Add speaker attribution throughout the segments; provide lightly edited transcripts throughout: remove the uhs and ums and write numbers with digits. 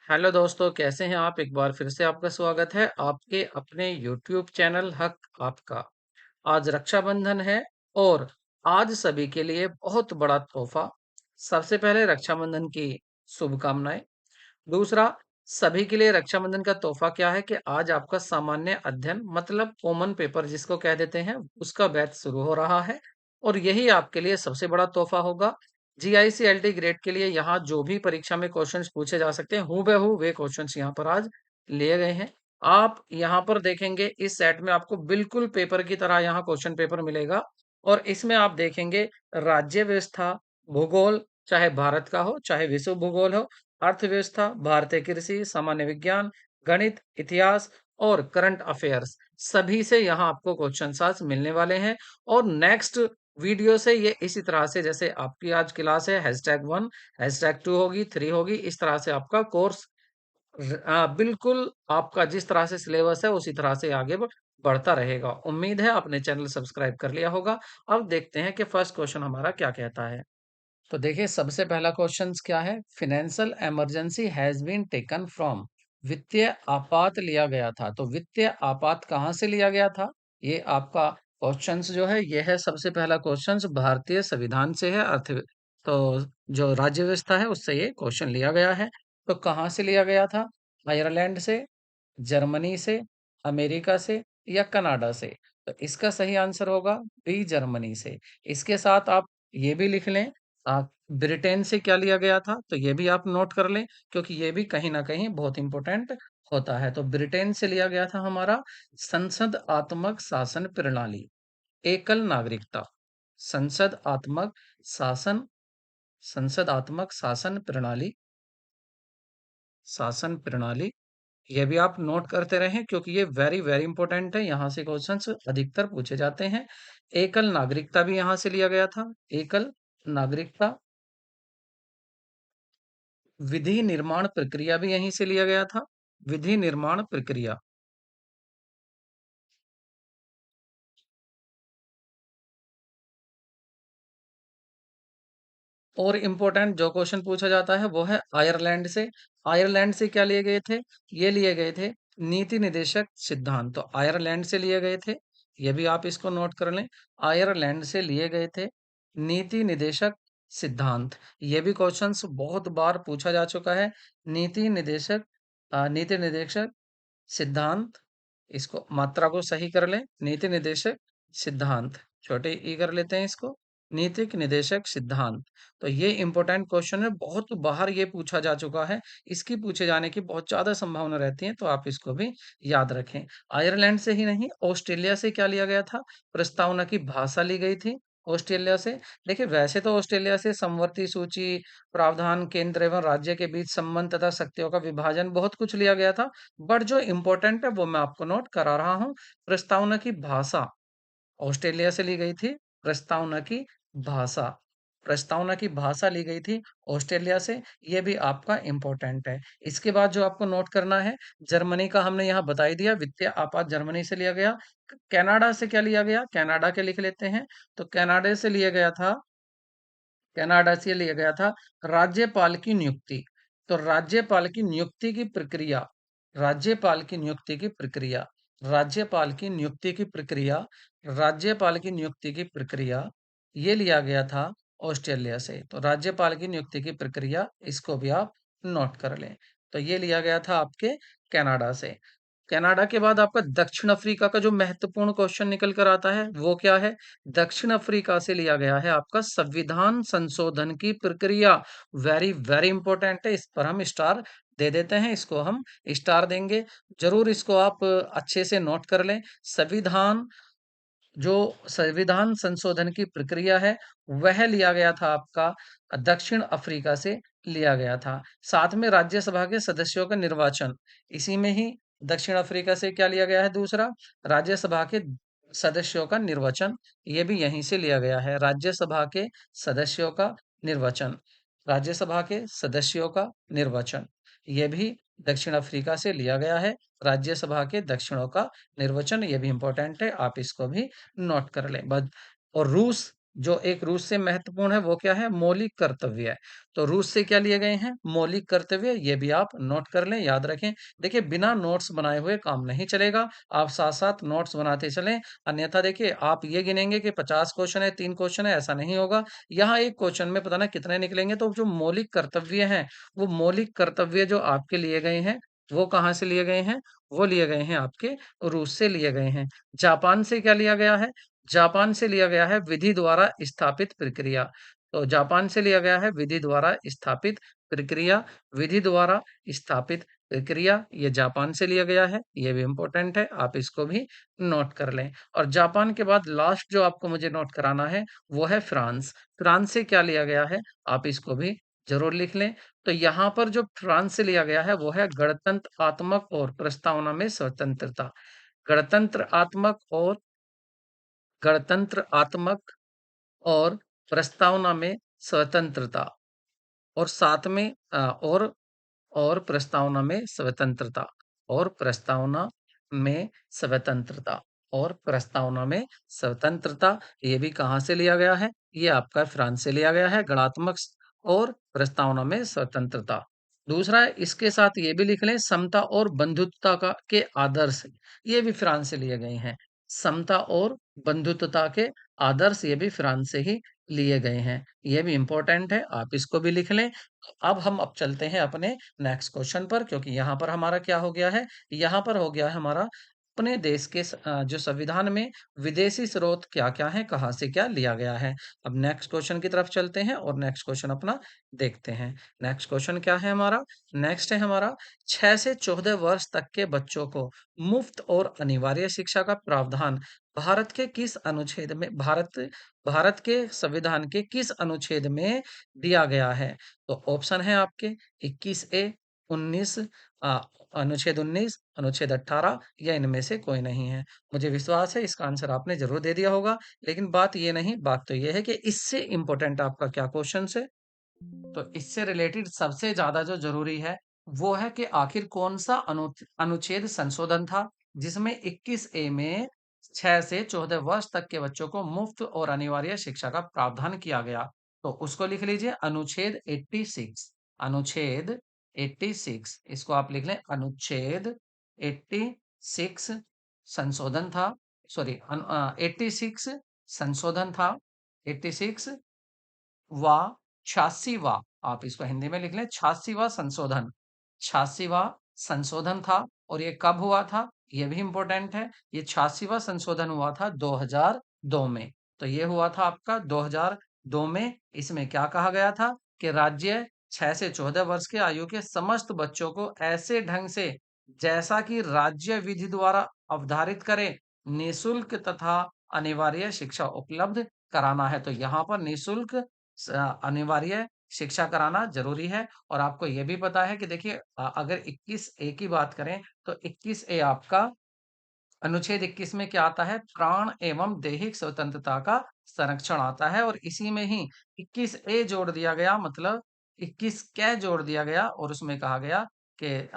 Speaker 1: Hello दोस्तों, कैसे हैं आप? एक बार फिर से आपका स्वागत है आपके अपने यूट्यूब चैनल हक आपका। आज रक्षाबंधन है और आज सभी के लिए बहुत बड़ा तोहफा। सबसे पहले रक्षाबंधन की शुभकामनाएं। दूसरा, सभी के लिए रक्षाबंधन का तोहफा क्या है कि आज आपका सामान्य अध्ययन मतलब कॉमन पेपर जिसको कह देते हैं उसका बैच शुरू हो रहा है और यही आपके लिए सबसे बड़ा तोहफा होगा। जीआईसी एलटी ग्रेड के लिए यहाँ जो भी परीक्षा में क्वेश्चंस पूछे जा सकते हैं हूबहू वे क्वेश्चंस यहाँ पर आज लिए गए हैं। आप यहाँ पर देखेंगे इस सेट में आपको बिल्कुल पेपर की तरह यहाँ क्वेश्चन पेपर मिलेगा और इसमें आप देखेंगे राज्य व्यवस्था, भूगोल, चाहे भारत का हो चाहे विश्व भूगोल हो, अर्थव्यवस्था, भारतीय कृषि, सामान्य विज्ञान, गणित, इतिहास और करंट अफेयर्स सभी से यहाँ आपको क्वेश्चन आज मिलने वाले हैं। और नेक्स्ट वीडियो से ये इसी तरह से जैसे आपकी आज क्लास है #1 #2 होगी 3 होगी इस तरह से आपका कोर्स बिल्कुल आपका जिस तरह से सिलेबस है उसी तरह से आगे बढ़ता रहेगा। उम्मीद है आपने चैनल सब्सक्राइब कर लिया होगा। अब देखते हैं कि फर्स्ट क्वेश्चन हमारा क्या कहता है। तो देखिए सबसे पहला क्वेश्चन क्या है, financial emergency has been taken from. वित्तीय आपात लिया गया था, तो वित्तीय आपात कहाँ से लिया गया था? ये आपका क्वेश्चंस जो है ये है सबसे पहला क्वेश्चंस भारतीय संविधान से है अर्थ तो जो राज्य व्यवस्था है उससे ये क्वेश्चन लिया गया है। तो कहाँ से लिया गया था? आयरलैंड से, जर्मनी से, अमेरिका से या कनाडा से? तो इसका सही आंसर होगा बी जर्मनी से। इसके साथ आप ये भी लिख लें ब्रिटेन से क्या लिया गया था? तो ये भी आप नोट कर लें क्योंकि ये भी कहीं न कहीं बहुत इम्पोर्टेंट होता है। तो ब्रिटेन से लिया गया था हमारा संसदात्मक शासन प्रणाली, एकल नागरिकता, संसदात्मक शासन संसदात्मक शासन प्रणाली ये भी आप नोट करते रहें क्योंकि ये वेरी वेरी इंपॉर्टेंट है। यहाँ से क्वेश्चंस अधिकतर पूछे जाते हैं। एकल नागरिकता भी यहाँ से लिया गया था। एकल नागरिकता, विधि निर्माण प्रक्रिया भी यहीं से लिया गया था। विधि निर्माण प्रक्रिया और इम्पोर्टेंट जो क्वेश्चन पूछा जाता है वो है आयरलैंड से। आयरलैंड से क्या लिए गए थे? ये लिए गए थे नीति निदेशक सिद्धांत। तो आयरलैंड से लिए गए थे, ये भी आप इसको नोट कर लें। आयरलैंड से लिए गए थे नीति निदेशक सिद्धांत। ये भी क्वेश्चंस बहुत बार पूछा जा चुका है। नीति निदेशक सिद्धांत, इसको मात्रा को सही कर लें। नीति निदेशक सिद्धांत, छोटे ई कर लेते हैं इसको। नीतिक निदेशक सिद्धांत। तो ये इंपॉर्टेंट क्वेश्चन है, बहुत बार ये पूछा जा चुका है। इसकी पूछे जाने की बहुत ज्यादा संभावना रहती है, तो आप इसको भी याद रखें। आयरलैंड से ही नहीं, ऑस्ट्रेलिया से क्या लिया गया था? प्रस्तावना की भाषा ली गई थी ऑस्ट्रेलिया से। देखिए वैसे तो ऑस्ट्रेलिया से समवर्ती सूची, प्रावधान, केंद्र एवं राज्य के बीच संबंध तथा शक्तियों का विभाजन बहुत कुछ लिया गया था। बट जो इम्पोर्टेंट है वो मैं आपको नोट करा रहा हूँ। प्रस्तावना की भाषा ऑस्ट्रेलिया से ली गई थी। प्रस्तावना की भाषा प्रस्तावना की भाषा ली गई थी ऑस्ट्रेलिया से। ये भी आपका इम्पोर्टेंट है। इसके बाद जो आपको नोट करना है, जर्मनी का हमने यहाँ बता ही दिया, वित्तीय आपात जर्मनी से लिया गया। कनाडा से क्या लिया गया? कनाडा के लिख लेते हैं। तो कनाडा से लिया गया था राज्यपाल की नियुक्ति। तो राज्यपाल की नियुक्ति की प्रक्रिया राज्यपाल की नियुक्ति की प्रक्रिया राज्यपाल की नियुक्ति की प्रक्रिया राज्यपाल की नियुक्ति की प्रक्रिया ये लिया गया था ऑस्ट्रेलिया से। तो राज्यपाल की नियुक्ति की प्रक्रिया इसको भी आप नोट कर लें। तो ये लिया गया था आपके कनाडा से। कनाडा के बाद आपका दक्षिण अफ्रीका का जो महत्वपूर्ण क्वेश्चन निकल कर आता है वो क्या है? दक्षिण अफ्रीका से लिया गया है आपका संविधान संशोधन की प्रक्रिया। वेरी वेरी इंपॉर्टेंट है, इस पर हम स्टार दे देते हैं, इसको हम स्टार देंगे। जरूर इसको आप अच्छे से नोट कर लें। संविधान जो संविधान संशोधन की प्रक्रिया है वह लिया गया था आपका दक्षिण अफ्रीका से लिया गया था। साथ में राज्यसभा के सदस्यों का निर्वाचन इसी में ही दक्षिण अफ्रीका से क्या लिया गया है? दूसरा, राज्यसभा के सदस्यों का निर्वाचन, ये भी यहीं से लिया गया है। राज्यसभा के सदस्यों का निर्वाचन राज्यसभा के सदस्यों का निर्वाचन ये भी दक्षिण अफ्रीका से लिया गया है। राज्यसभा के दक्षिणों का निर्वचन ये भी इंपॉर्टेंट है, आप इसको भी नोट कर लें। बस और रूस जो एक रूस से महत्वपूर्ण है वो क्या है? मौलिक कर्तव्य है। तो रूस से क्या लिए गए हैं? मौलिक कर्तव्य, ये भी आप नोट कर लें, याद रखें। देखिए बिना नोट्स बनाए हुए काम नहीं चलेगा, आप साथ-साथ नोट्स बनाते चलें, अन्यथा देखिए आप ये गिनेंगे कि 50 क्वेश्चन है, 3 क्वेश्चन है, ऐसा नहीं होगा। यहाँ एक क्वेश्चन में पता ना कितने निकलेंगे, तो जो मौलिक कर्तव्य हैं, वो मौलिक कर्तव्य जो आपके लिए गए हैं, वो कहाँ से लिए गए हैं? वो लिए गए हैं आपके रूस से लिए गए हैं। जापान से क्या लिया गया है? जापान से लिया गया है विधि द्वारा स्थापित प्रक्रिया। तो जापान से लिया गया है विधि द्वारा स्थापित प्रक्रिया, विधि द्वारा स्थापित प्रक्रिया, ये जापान से लिया गया है, ये भी इम्पोर्टेंट है, आप इसको भी नोट कर लें। और जापान के बाद लास्ट जो आपको मुझे नोट कराना है, वो है फ्रांस। फ्रांस से क्या लिया गया है? आप इसको भी ज़रूर लिख लें। तो यहाँ पर जो फ्रांस से लिया गया है, वो है गणतंत्रात्मक और प्रस्तावना में स्वतंत्रता। गणतंत्रात्मक और गणतंत्रात्मक और प्रस्तावना में स्वतंत्रता, और साथ में और प्रस्तावना में स्वतंत्रता, और प्रस्तावना में स्वतंत्रता, और प्रस्तावना में स्वतंत्रता, ये भी कहाँ से लिया गया है? ये आपका फ्रांस से लिया गया है, गणात्मक और प्रस्तावना में स्वतंत्रता। दूसरा है, इसके साथ ये भी लिख लें, समता और बंधुत्वता का के आदर्श, ये भी फ्रांस से लिए गए हैं। समता और बंधुत्वता के आदर्श, ये भी फ्रांस से ही लिए गए हैं। ये भी इम्पोर्टेंट है, आप इसको भी लिख लें। अब चलते हैं अपने नेक्स्ट क्वेश्चन पर, क्योंकि यहाँ पर हमारा क्या हो गया है? यहाँ पर हो गया है हमारा अपने देश के जो संविधान में विदेशी स्रोत क्या-क्या हैं, कहाँ से क्या लिया गया है। अब नेक्स्ट क्वेश्चन की तरफ चलते हैं और नेक्स्ट क्वेश्चन अपना देखते हैं। नेक्स्ट क्वेश्चन क्या है हमारा? नेक्स्ट है हमारा, 6 से 14 वर्ष तक के बच्चों को मुफ्त और अनिवार्य शिक्षा का प्रावधान भारत के किस अनुच्छेद में भारत के संविधान के किस अनुच्छेद में दिया गया है? तो ऑप्शन है आपके 21 ए, 19, अ, अनुच्छेद 19, अनुच्छेद 18, या इनमें से कोई नहीं है। मुझे विश्वास है इसका आंसर आपने ज़रूर दे दिया होगा, लेकिन बात ये नहीं, बात तो ये है कि इससे इम्पोर्टेंट आपका क्या क्वेश्चन है? तो इससे रिलेटेड सबसे ज़्यादा जो ज़रूरी है, वो है कि आखिर कौन-सा अनुच्छेद संशोधन था, जिसमें 21 ए में 6 से 14 वर्ष तक के बच्चों को मुफ्त और अनिवार्य शिक्षा का प्रावधान किया गया। तो उसको लिख लीजिए, अनुच्छेद 86, अनुच्छेद 86, इसको आप लिख लें, अनुच्छेद 86 संशोधन था, सॉरी 86 संशोधन था, 86 वा 86वाँ, आप इसको हिंदी में लिख लें, 86वाँ संशोधन, 86वाँ संशोधन था, और ये कब हुआ था? ये भी इम्पोर्टेंट है। ये 86वाँ संशोधन हुआ था 2002 में। तो ये हुआ था आपका 2002 में। इसमें क्या कहा गया था कि राज्य 6 से 14 वर्ष के आयु के समस्त बच्चों को ऐसे ढंग से, जैसा कि राज्य विधि द्वारा अवधारित करे, निःशुल्क तथा अनिवार्य शिक्षा उपलब्ध कराना है। तो यहाँ पर निःशुल्क अनिवार्य शिक्षा कराना जरूरी है। और आपको ये भी पता है कि देखिए, अगर 21 ए की बात करें, तो 21 ए आपका अनुच्छेद 21 में क्या आता है? प्राण एवं दैहिक स्वतंत्रता का संरक्षण आता है, और इसी में ही 21 ए जोड़ दिया गया, मतलब 21 कै जोड़ दिया गया, और उसमें कहा गया कि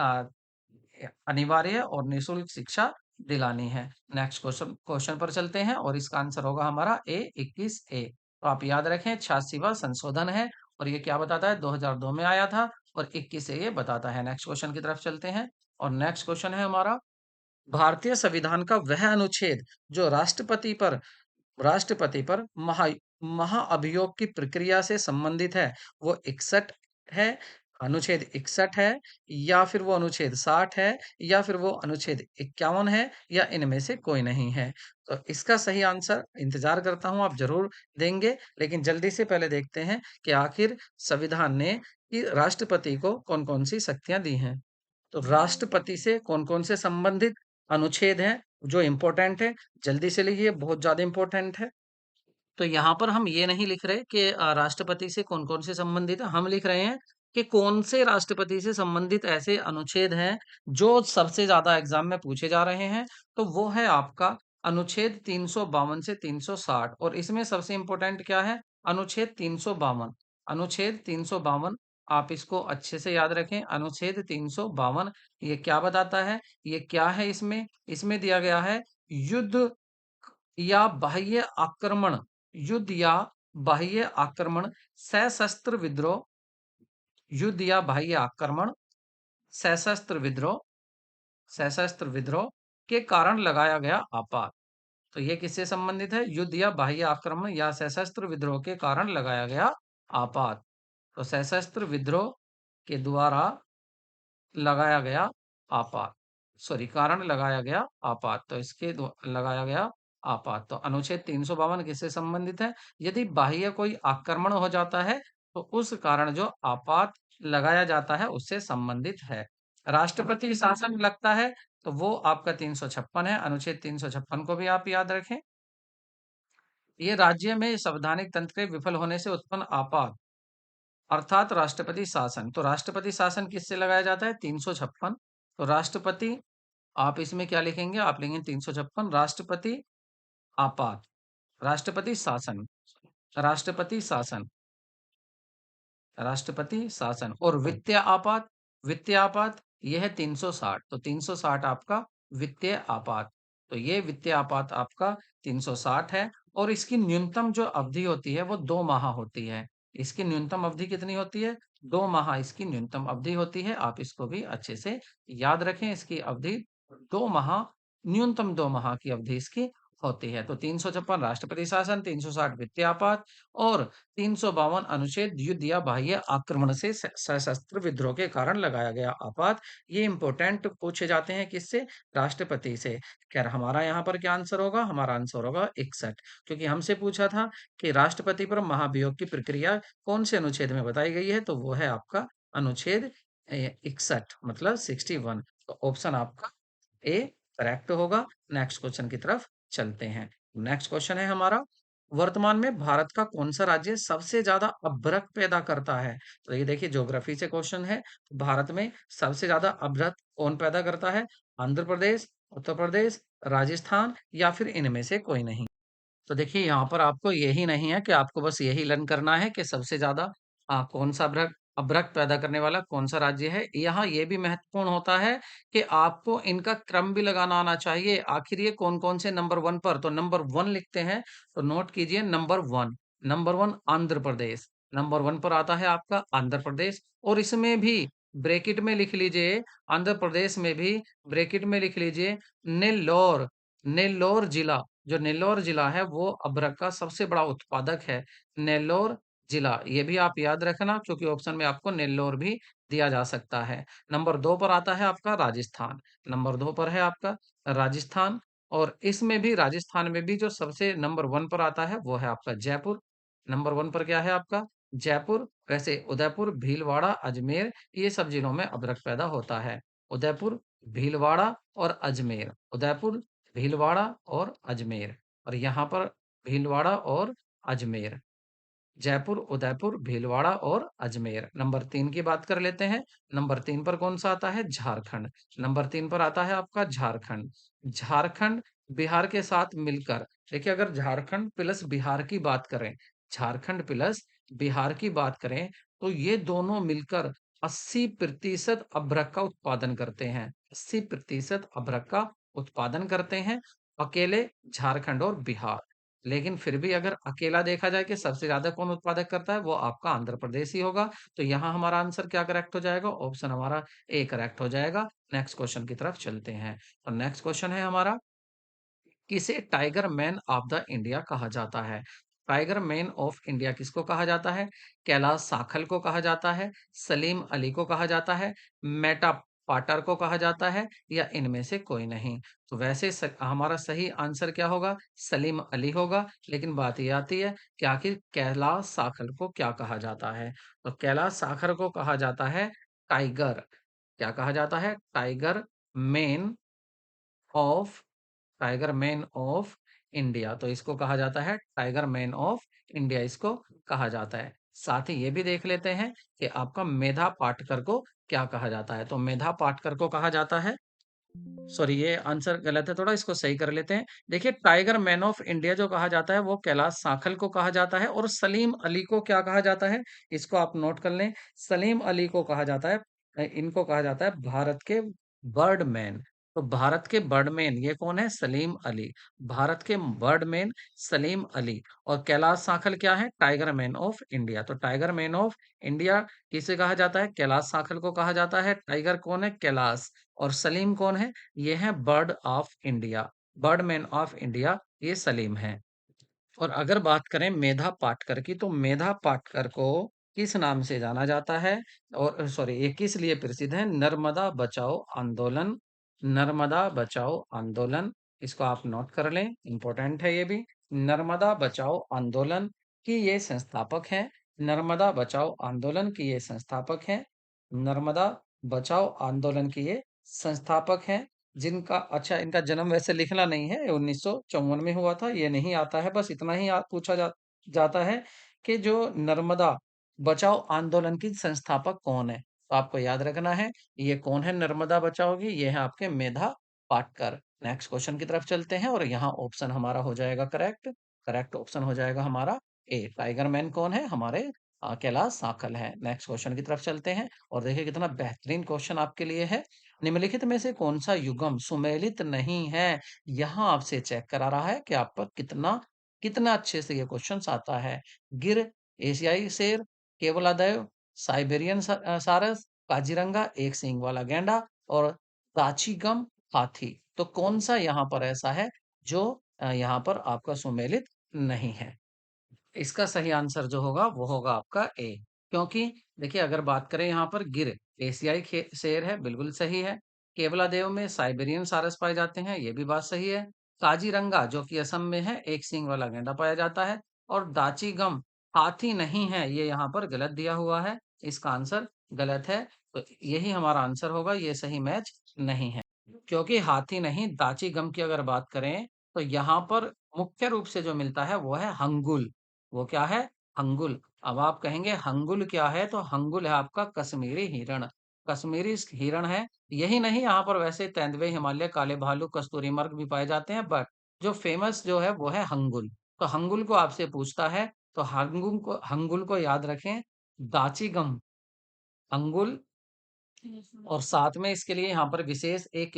Speaker 1: अनिवार्य और निःशुल्क शिक्षा दिलानी है। नेक्स्ट क्वेश्चन क्वेश्चन पर चलते हैं, और इसका आंसर होगा हमारा ए, 21 ए। तो आप याद रखें, 86वां संशोधन है, और ये क्या बताता है? 2002 में आया था, और 21 ए ये बताता है। नेक्स्ट क्वेश्चन की तरफ चलते हैं, और नेक्स्ट क्वेश्चन है हमारा, भारतीय संविधान का वह अनुच्छेद जो राष्ट्रपति पर महाअभियोग की प्रक्रिया से संबंधित है, वो 61 है, अनुच्छेद 61 है, या फिर वो अनुच्छेद 60 है, या फिर वो अनुच्छेद 51 है, या इनमें से कोई नहीं है। तो इसका सही आंसर इंतजार करता हूँ आप ज़रूर देंगे, लेकिन जल्दी से पहले देखते हैं कि आखिर संविधान ने कि राष्ट्रपति को कौन-कौन सी शक्तियाँ दी हैं। तो राष्ट्रपति से कौन-कौन से संबंधित अनुच्छेद हैं, जो इम्पोर्टेंट है, जल्दी से लिखिए, बहुत ज़्यादा इम्पोर्टेंट है। तो यहाँ पर हम ये नहीं लिख रहे कि राष्ट्रपति से कौन-कौन से संबंधित है, हम लिख रहे हैं कि कौन से राष्ट्रपति से संबंधित ऐसे अनुच्छेद हैं, जो सबसे ज़्यादा एग्ज़ाम में पूछे जा रहे हैं। तो वो है आपका अनुच्छेद 352 से 360, और इसमें सबसे इम्पोर्टेंट क्या है? अनुच्छेद 352, अनुच्छेद 352, आप इसको अच्छे से याद रखें। अनुच्छेद 352 ये क्या बताता है? ये क्या है इसमें? इसमें दिया गया है, युद्ध या बाह्य आक्रमण युद्ध या बाह्य आक्रमण, सशस्त्र विद्रोह, युद्ध या बाह्य आक्रमण, सशस्त्र विद्रोह, सशस्त्र विद्रोह के कारण लगाया गया आपात। तो ये किससे संबंधित है? युद्ध या बाह्य आक्रमण या सशस्त्र विद्रोह के कारण लगाया गया आपात। तो सशस्त्र विद्रोह के द्वारा लगाया गया आपात, सॉरी कारण लगाया गया आपात, तो इसके लगाया गया आपात। तो अनुच्छेद 352 किससे संबंधित है? यदि बाह्य कोई आक्रमण हो जाता है तो उस कारण जो आपात लगाया जाता है उससे संबंधित है। राष्ट्रपति शासन लगता है तो वो आपका 356 है, अनुच्छेद 356 को भी आप याद रखें। ये राज्य में संवैधानिक तंत्र के विफल होने से उत्पन्न आपात अर्थात राष्ट्रपति शासन। तो राष्ट्रपति शासन किससे लगाया जाता है? 356। तो राष्ट्रपति, आप इसमें क्या लिखेंगे? आप लिखेंगे 356 राष्ट्रपति आपात, राष्ट्रपति शासन, राष्ट्रपति शासन, राष्ट्रपति शासन। और वित्तीय आपात, वित्तीय आपात ये है 360। तो 360 आपका वित्तीय आपात। तो ये वित्तीय आपात आपका 360 है और इसकी न्यूनतम जो अवधि होती है वो 2 माह होती है। इसकी न्यूनतम अवधि कितनी होती है? 2 माह इसकी न्यूनतम अवधि होती है। आप इसको भी अच्छे से याद रखें। इसकी अवधि 2 माह, न्यूनतम 2 माह की अवधि इसकी होती है। तो 356 राष्ट्रपति शासन, 360 वित्तीय आपात और 352 अनुच्छेद युद्ध या बाह्य आक्रमण से सशस्त्र विद्रोह के कारण लगाया गया आपात। ये इंपॉर्टेंट पूछे जाते हैं किससे? राष्ट्रपति से। क्या हमारा यहाँ पर क्या आंसर होगा? हमारा आंसर होगा 61, क्योंकि हमसे पूछा था कि राष्ट्रपति पर महाभियोग की प्रक्रिया कौन से अनुच्छेद में बताई गई है, तो वो है आपका अनुच्छेद 61 मतलब 61। तो ऑप्शन आपका ए करेक्ट होगा। नेक्स्ट क्वेश्चन की तरफ चलते हैं। नेक्स्ट क्वेश्चन है हमारा, वर्तमान में भारत का कौन सा राज्य सबसे ज्यादा अभ्रक पैदा करता है? तो ये देखिए ज्योग्राफी से क्वेश्चन है। भारत में सबसे ज्यादा अभ्रक कौन पैदा करता है? आंध्र प्रदेश, उत्तर प्रदेश, राजस्थान या फिर इनमें से कोई नहीं। तो देखिए यहाँ पर आपको यही नहीं है कि आपको बस यही लर्न करना है कि सबसे ज्यादा कौन सा अभ्रक अभ्रक पैदा करने वाला कौन सा राज्य है। यहाँ ये भी महत्वपूर्ण होता है कि आपको इनका क्रम भी लगाना आना चाहिए। आखिर ये कौन कौन से नंबर वन पर, तो नंबर वन लिखते हैं तो नोट कीजिए number one. Number one Andhra Pradesh, number one पर आता है आपका आंध्र प्रदेश। और इसमें भी ब्रैकेट में लिख लीजिए, आंध्र प्रदेश में भी ब्रैकेट में लिख लीजिए नेल्लोर, नेल्लोर जिला। जो नेल्लोर जिला है वो अभ्रक का सबसे बड़ा उत्पादक है। नेल्लोर जिला, ये भी आप याद रखना क्योंकि ऑप्शन में आपको नेल्लोर भी दिया जा सकता है। नंबर दो पर आता है आपका राजस्थान, नंबर दो पर है आपका राजस्थान। और इसमें भी राजस्थान में भी जो सबसे नंबर वन पर आता है वो है आपका जयपुर। नंबर वन पर क्या है आपका? जयपुर। वैसे उदयपुर, भीलवाड़ा, अजमेर ये सब जिलों में अदरक पैदा होता है। उदयपुर, भीलवाड़ा और अजमेर, उदयपुर, भीलवाड़ा और अजमेर। और यहाँ पर भीलवाड़ा और अजमेर, जयपुर, उदयपुर, भीलवाड़ा और अजमेर। नंबर तीन की बात कर लेते हैं। नंबर तीन पर कौन सा आता है? झारखंड। नंबर तीन पर आता है आपका झारखंड। झारखंड बिहार के साथ मिलकर, देखिए अगर झारखंड प्लस बिहार की बात करें, झारखंड प्लस बिहार की बात करें तो ये दोनों मिलकर 80% अभ्रक का उत्पादन करते हैं। 80% अभ्रक का उत्पादन करते हैं अकेले झारखंड और बिहार। लेकिन फिर भी अगर अकेला देखा जाए कि सबसे ज्यादा कौन उत्पादक करता है, वो आपका आंध्र प्रदेश ही होगा। तो यहाँ हमारा आंसर क्या करेक्ट हो जाएगा? ऑप्शन हमारा ए करेक्ट हो जाएगा। नेक्स्ट क्वेश्चन की तरफ चलते हैं। तो नेक्स्ट क्वेश्चन है हमारा, किसे tiger man of the India कहा जाता है? टाइगर मैन ऑफ इंडिया किसको कहा जाता है? कैलाश साखल को कहा जाता है, सलीम अली को कहा जाता है, मेटा पाटर को कहा जाता है या इनमें से कोई नहीं। तो वैसे हमारा सही आंसर क्या होगा? सलीम अली होगा। लेकिन बात ये आती है कि आखिर कैलाश साखल को क्या कहा जाता है? तो कैलाश साखर को कहा जाता है टाइगर। क्या कहा जाता है? Tiger man of, tiger man of India. तो इसको कहा जाता है टाइगर मैन ऑफ इंडिया, इसको कहा जाता है। साथ ही ये भी देख लेते हैं कि आपका मेधा पाटकर को क्या कहा जाता है। तो मेधा पाटकर को कहा जाता है, सॉरी ये आंसर गलत है थोड़ा, इसको सही कर लेते हैं। देखिए टाइगर मैन ऑफ इंडिया जो कहा जाता है वो कैलाश साखल को कहा जाता है। और सलीम अली को क्या कहा जाता है? इसको आप नोट कर लें। सलीम अली को कहा जाता है, इनको कहा जाता है भारत के बर्ड मैन। तो भारत के बर्डमैन ये कौन है? सलीम अली। भारत के बर्डमैन सलीम अली। और कैलाश साखल क्या है? Tiger man of India. तो टाइगर मैन ऑफ इंडिया किसे कहा जाता है? कैलाश साखल को कहा जाता है। टाइगर कौन है? कैलाश। और सलीम कौन है? ये है bird of India. Birdman of India ये सलीम है। और अगर बात करें मेधा पाटकर की, तो मेधा पाटकर को किस नाम से जाना जाता है? और सॉरी, ये किस लिए प्रसिद्ध है? नर्मदा बचाओ आंदोलन। नर्मदा बचाओ आंदोलन, इसको आप नोट कर लें, इंपॉर्टेंट है ये भी। नर्मदा बचाओ आंदोलन की ये संस्थापक है। नर्मदा बचाओ आंदोलन की ये संस्थापक है। नर्मदा बचाओ आंदोलन की ये संस्थापक है। जिनका, अच्छा, इनका जन्म वैसे लिखना नहीं है, 1954 में हुआ था, ये नहीं आता है, बस इतना ही पूछा जाता है कि जो नर्मदा बचाओ आंदोलन की संस्थापक कौन है। तो आपको याद रखना है, ये कौन है नर्मदा बचाओ की? ये है आपके मेधा पाटकर। नेक्स्ट क्वेश्चन की तरफ चलते हैं, और यहाँ ऑप्शन हमारा हो जाएगा करेक्ट। करेक्ट ऑप्शन हो जाएगा हमारा ए। टाइगर मैन कौन है? हमारे कैलाश साकल है। नेक्स्ट क्वेश्चन की तरफ चलते हैं, और देखिए कितना बेहतरीन क्वेश्चन आपके लिए है। निम्नलिखित में से कौन सा युग्म सुमेलित नहीं है? यहाँ आपसे चेक करा रहा है कि आप पर कितना कितना अच्छे से ये क्वेश्चन आता है। गिर, एशियाई शेर, केवलादेव, साइबेरियन सारस, काजीरंगा एक सींग वाला गैंडा, और दाचीगम हाथी। तो कौन सा यहाँ पर ऐसा है जो यहाँ पर आपका सुमेलित नहीं है? इसका सही आंसर जो होगा वो होगा आपका ए। क्योंकि देखिए, अगर बात करें यहाँ पर गिर एशियाई शेर है, बिल्कुल सही है। केवलादेव में साइबेरियन सारस पाए जाते हैं, ये भी बात सही है। काजीरंगा जो कि असम में है, एक सींग वाला गैंडा पाया जाता है। और दाचीगम हाथी नहीं है, ये यहाँ पर गलत दिया हुआ है, इसका आंसर गलत है। तो यही हमारा आंसर होगा, ये सही मैच नहीं है। क्योंकि हाथी नहीं, दाचीगम की अगर बात करें तो यहाँ पर मुख्य रूप से जो मिलता है वो है हंगुल। वो क्या है? हंगुल। अब आप कहेंगे हंगुल क्या है? तो हंगुल है आपका कश्मीरी हिरण। कश्मीरी हिरण है। यही नहीं, यहाँ पर वैसे तेंदुए, हिमालय, काले भालू, कस्तूरी मर्ग भी पाए जाते हैं, बट जो फेमस जो है वो है हंगुल। तो हंगुल को आपसे पूछता है, तो हंगुल को याद रखें। दाचीगम, हंगुल, और साथ में इसके लिए यहाँ पर विशेष एक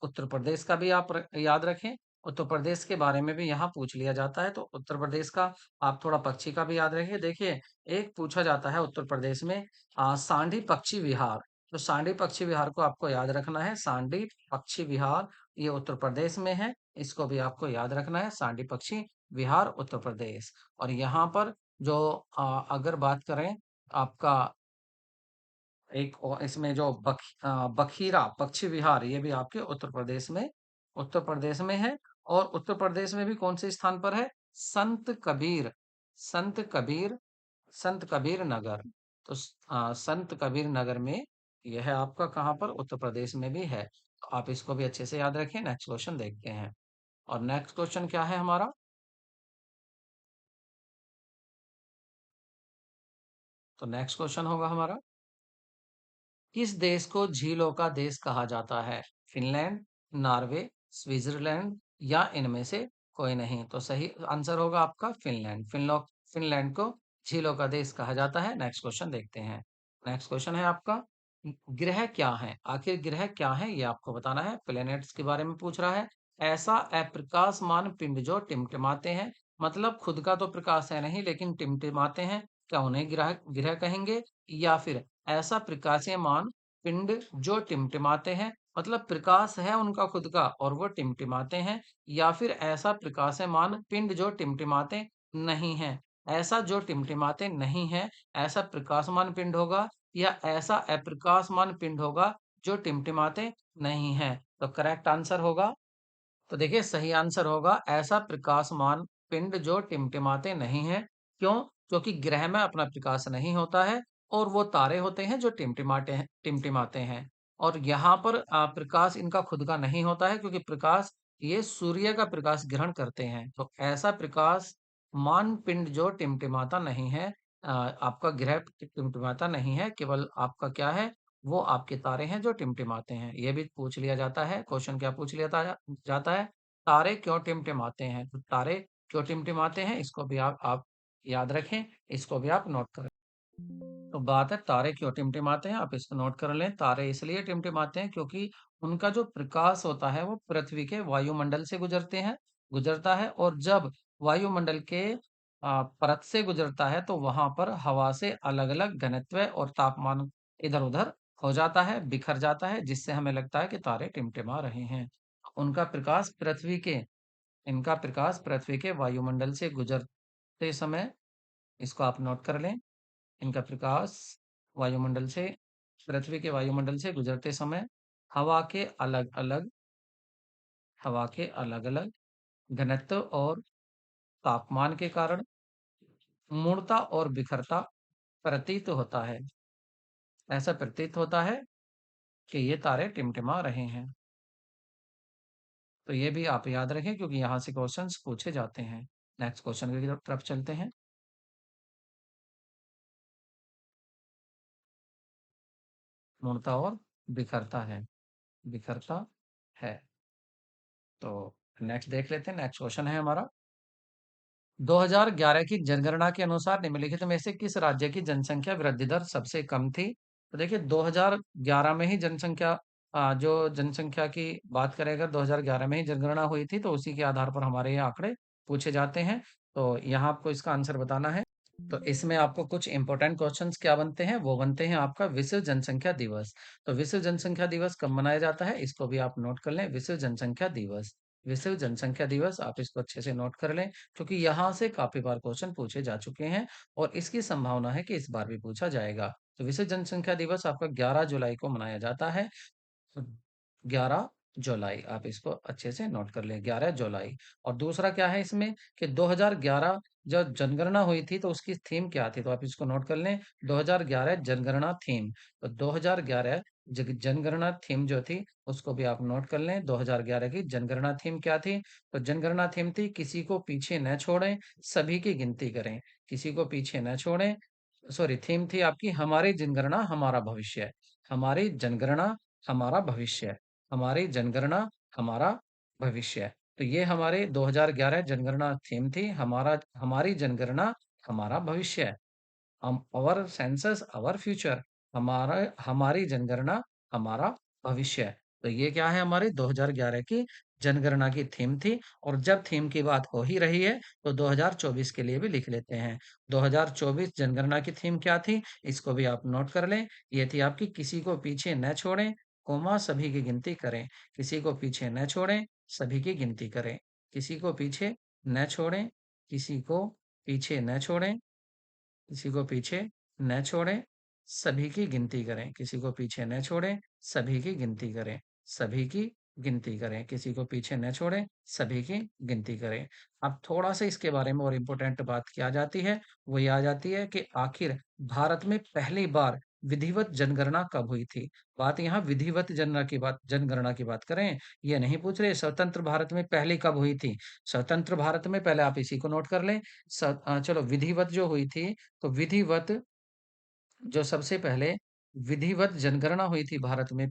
Speaker 1: उत्तर प्रदेश का भी आप याद रखें। उत्तर प्रदेश के बारे में भी यहाँ पूछ लिया जाता है, तो उत्तर प्रदेश का आप थोड़ा पक्षी का भी याद रखिए। देखिए, एक पूछा जाता है उत्तर प्रदेश में सांडी पक्षी विहार। तो सांडी पक्षी विहार को आपको याद रखना है। सांडी पक्षी विहार ये उत्तर प्रदेश में है, इसको भी आपको याद रखना है। सांडी पक्षी विहार उत्तर प्रदेश। और यहाँ पर जो अगर बात करें आपका एक इसमें जो बखीरा पक्षी विहार, ये भी आपके उत्तर प्रदेश में है। और उत्तर प्रदेश में भी कौन से स्थान पर है? संत कबीर, संत कबीर, संत कबीर नगर। तो संत कबीर नगर में यह है आपका, कहाँ पर? उत्तर प्रदेश में भी है। तो आप इसको भी अच्छे से याद रखें। नेक्स्ट क्वेश्चन देखते हैं। और नेक्स्ट क्वेश्चन क्या है हमारा? तो नेक्स्ट क्वेश्चन होगा हमारा, किस देश को झीलों का देश कहा जाता है? फिनलैंड, नॉर्वे, स्विट्जरलैंड, या इनमें से कोई नहीं? तो सही आंसर होगा आपका फिनलैंड। फिनलैंड को झीलों का देश कहा जाता है। नेक्स्ट क्वेश्चन देखते हैं। नेक्स्ट क्वेश्चन है आपका, ग्रह क्या है? आखिर ग्रह क्या है ये आपको बताना है। प्लैनेट्स के बारे में पूछ रहा है। ऐसा अप्रकाशमान पिंड जो टिमटिमाते हैं, मतलब खुद का तो प्रकाश है नहीं लेकिन टिमटिमाते हैं, क्या उन्हें ग्रह ग्रह कहेंगे? या फिर ऐसा प्रकाशमान पिंड जो टिमटिमाते हैं, मतलब प्रकाश है उनका खुद का और वो टिमटिमाते हैं, या फिर ऐसा प्रकाशमान पिंड जो टिमटिमाते नहीं है। ऐसा जो टिमटिमाते नहीं है, ऐसा प्रकाशमान पिंड होगा, या ऐसा अप्रकाशमान पिंड होगा जो टिमटिमाते नहीं है? तो करेक्ट आंसर होगा, तो देखिए सही आंसर होगा ऐसा प्रकाशमान पिंड जो टिमटिमाते नहीं है। क्यों? क्योंकि ग्रह में अपना प्रकाश नहीं होता है, और वो तारे होते हैं जो टिमटिमाते हैं। और यहाँ पर प्रकाश इनका खुद का नहीं होता है, क्योंकि प्रकाश ये सूर्य का प्रकाश ग्रहण करते हैं। तो ऐसा प्रकाश मान पिंड जो टिमटिमाता नहीं है, आपका ग्रह टिमटिमाता नहीं है, केवल आपका क्या है, वो आपके तारे हैं जो टिमटिमाते हैं। ये भी पूछ लिया जाता है, क्वेश्चन क्या पूछ लिया जाता है, तारे क्यों टिमटिमाते हैं? तो तारे क्यों टिमटिमाते हैं, इसको भी आप याद रखें, इसको भी आप नोट करें। तो बात है तारे क्यों टिमटिमाते हैं, आप इसको नोट कर लें। तारे इसलिए टिमटिमाते हैं क्योंकि उनका जो प्रकाश होता है वो पृथ्वी के वायुमंडल से गुजरता है, और जब वायुमंडल के परत से गुजरता है तो वहां पर हवा से अलग-अलग घनत्व और तापमान इधर-उधर हो जाता है, बिखर जाता है, जिससे हमें लगता है कि तारे टिमटिमा रहे हैं। उनका प्रकाश पृथ्वी के इनका प्रकाश पृथ्वी के वायुमंडल से गुजरते समय, इसको आप नोट कर लें। इनका प्रकाश वायुमंडल से पृथ्वी के वायुमंडल से गुजरते समय हवा के अलग-अलग हवा के अलग-अलग घनत्व और तापमान के कारण मुड़ता और बिखरता प्रतीत होता है। ऐसा प्रतीत होता है कि ये तारे टिमटिमा रहे हैं। तो ये भी आप याद रखें क्योंकि यहाँ से क्वेश्चंस पूछे जाते हैं। नेक्स्ट क्वेश्चन की तरफ चलते हैं। मुड़ता और बिखरता है। तो नेक्स्ट देख लेते हैं। नेक्स्ट क्वेश्चन है हमारा, 2011 की जनगणना के अनुसार निम्नलिखित में से किस राज्य की जनसंख्या वृद्धि दर सबसे कम थी? तो देखिए 2011 में ही जो जनसंख्या की बात करें, अगर 2011 में ही जनगणना हुई थी तो उसी के आधार पर हमारे ये आंकड़े पूछे जाते हैं। तो यहाँ आपको इसका आंसर बताना है। तो इसमें आपको कुछ इंपॉर्टेंट क्वेश्चंस क्या बनते हैं, वो बनते हैं आपका विश्व जनसंख्या दिवस। तो विश्व जनसंख्या दिवस कब मनाया जाता है, इसको भी आप नोट कर लें। विश्व जनसंख्या दिवस आप इसको अच्छे से नोट कर लें, क्योंकि यहाँ से काफी बार क्वेश्चन पूछे जा चुके हैं और इसकी संभावना है कि इस बार भी पूछा जाएगा। तो विश्व जनसंख्या दिवस आपका 11 जुलाई को मनाया जाता है। 11 जुलाई आप इसको अच्छे से नोट कर लें, 11 जुलाई। और दूसरा क्या है इसमें कि 2011 जब जनगणना हुई थी तो उसकी थीम क्या थी, तो आप इसको नोट कर लें। 2011 जनगणना थीम। तो 2011 जनगणना थीम जो थी उसको भी आप नोट कर लें। 2011 की जनगणना थीम क्या थी? तो जनगणना थीम थी, किसी को पीछे न छोड़ें, सभी की गिनती करें। किसी को पीछे न छोड़ें, सॉरी, थीम थी आपकी हमारी जनगणना हमारा भविष्य। हमारी जनगणना हमारा भविष्य। हमारी जनगणना हमारा भविष्य। तो ये हमारे 2011 जनगणना थीम थी, हमारी जनगणना हमारा भविष्य। हम अवर सेंसस अवर फ्यूचर। हमारी जनगणना हमारा भविष्य। तो ये क्या है, हमारी 2011 की जनगणना की थीम थी। और जब थीम की बात हो ही रही है तो 2024 के लिए भी लिख लेते हैं। 2024 जनगणना की थीम क्या थी, इसको भी आप नोट कर लें। ये थी आपकी, किसी को पीछे न छोड़ें, कोमा सभी की गिनती करें। किसी को पीछे न छोड़ें, सभी की गिनती करें। किसी को पीछे न छोड़ें, किसी को पीछे न छोड़ें, किसी को पीछे न छोड़ें, सभी की गिनती करें। किसी को पीछे न छोड़ें, सभी की गिनती करें। सभी की गिनती करें। किसी को पीछे न छोड़ें, सभी की गिनती करें। अब थोड़ा सा इसके बारे में और इम्पोर्टेंट बात की आ जाती है, वो ये आ जाती है कि आखिर भारत में पहली बार विधिवत जनगणना कब हुई थी। बात यहाँ विधिवत जनगणना की बात करें, ये नहीं पूछ रहे स्वतंत्र भारत में पहली कब हुई थी। स्वतंत्र भारत में पहले आप इसी को नोट कर लें। चलो, विधिवत जो हुई थी, तो विधिवत जो सबसे पहले विधिवत जनगणना हुई थी भारत में,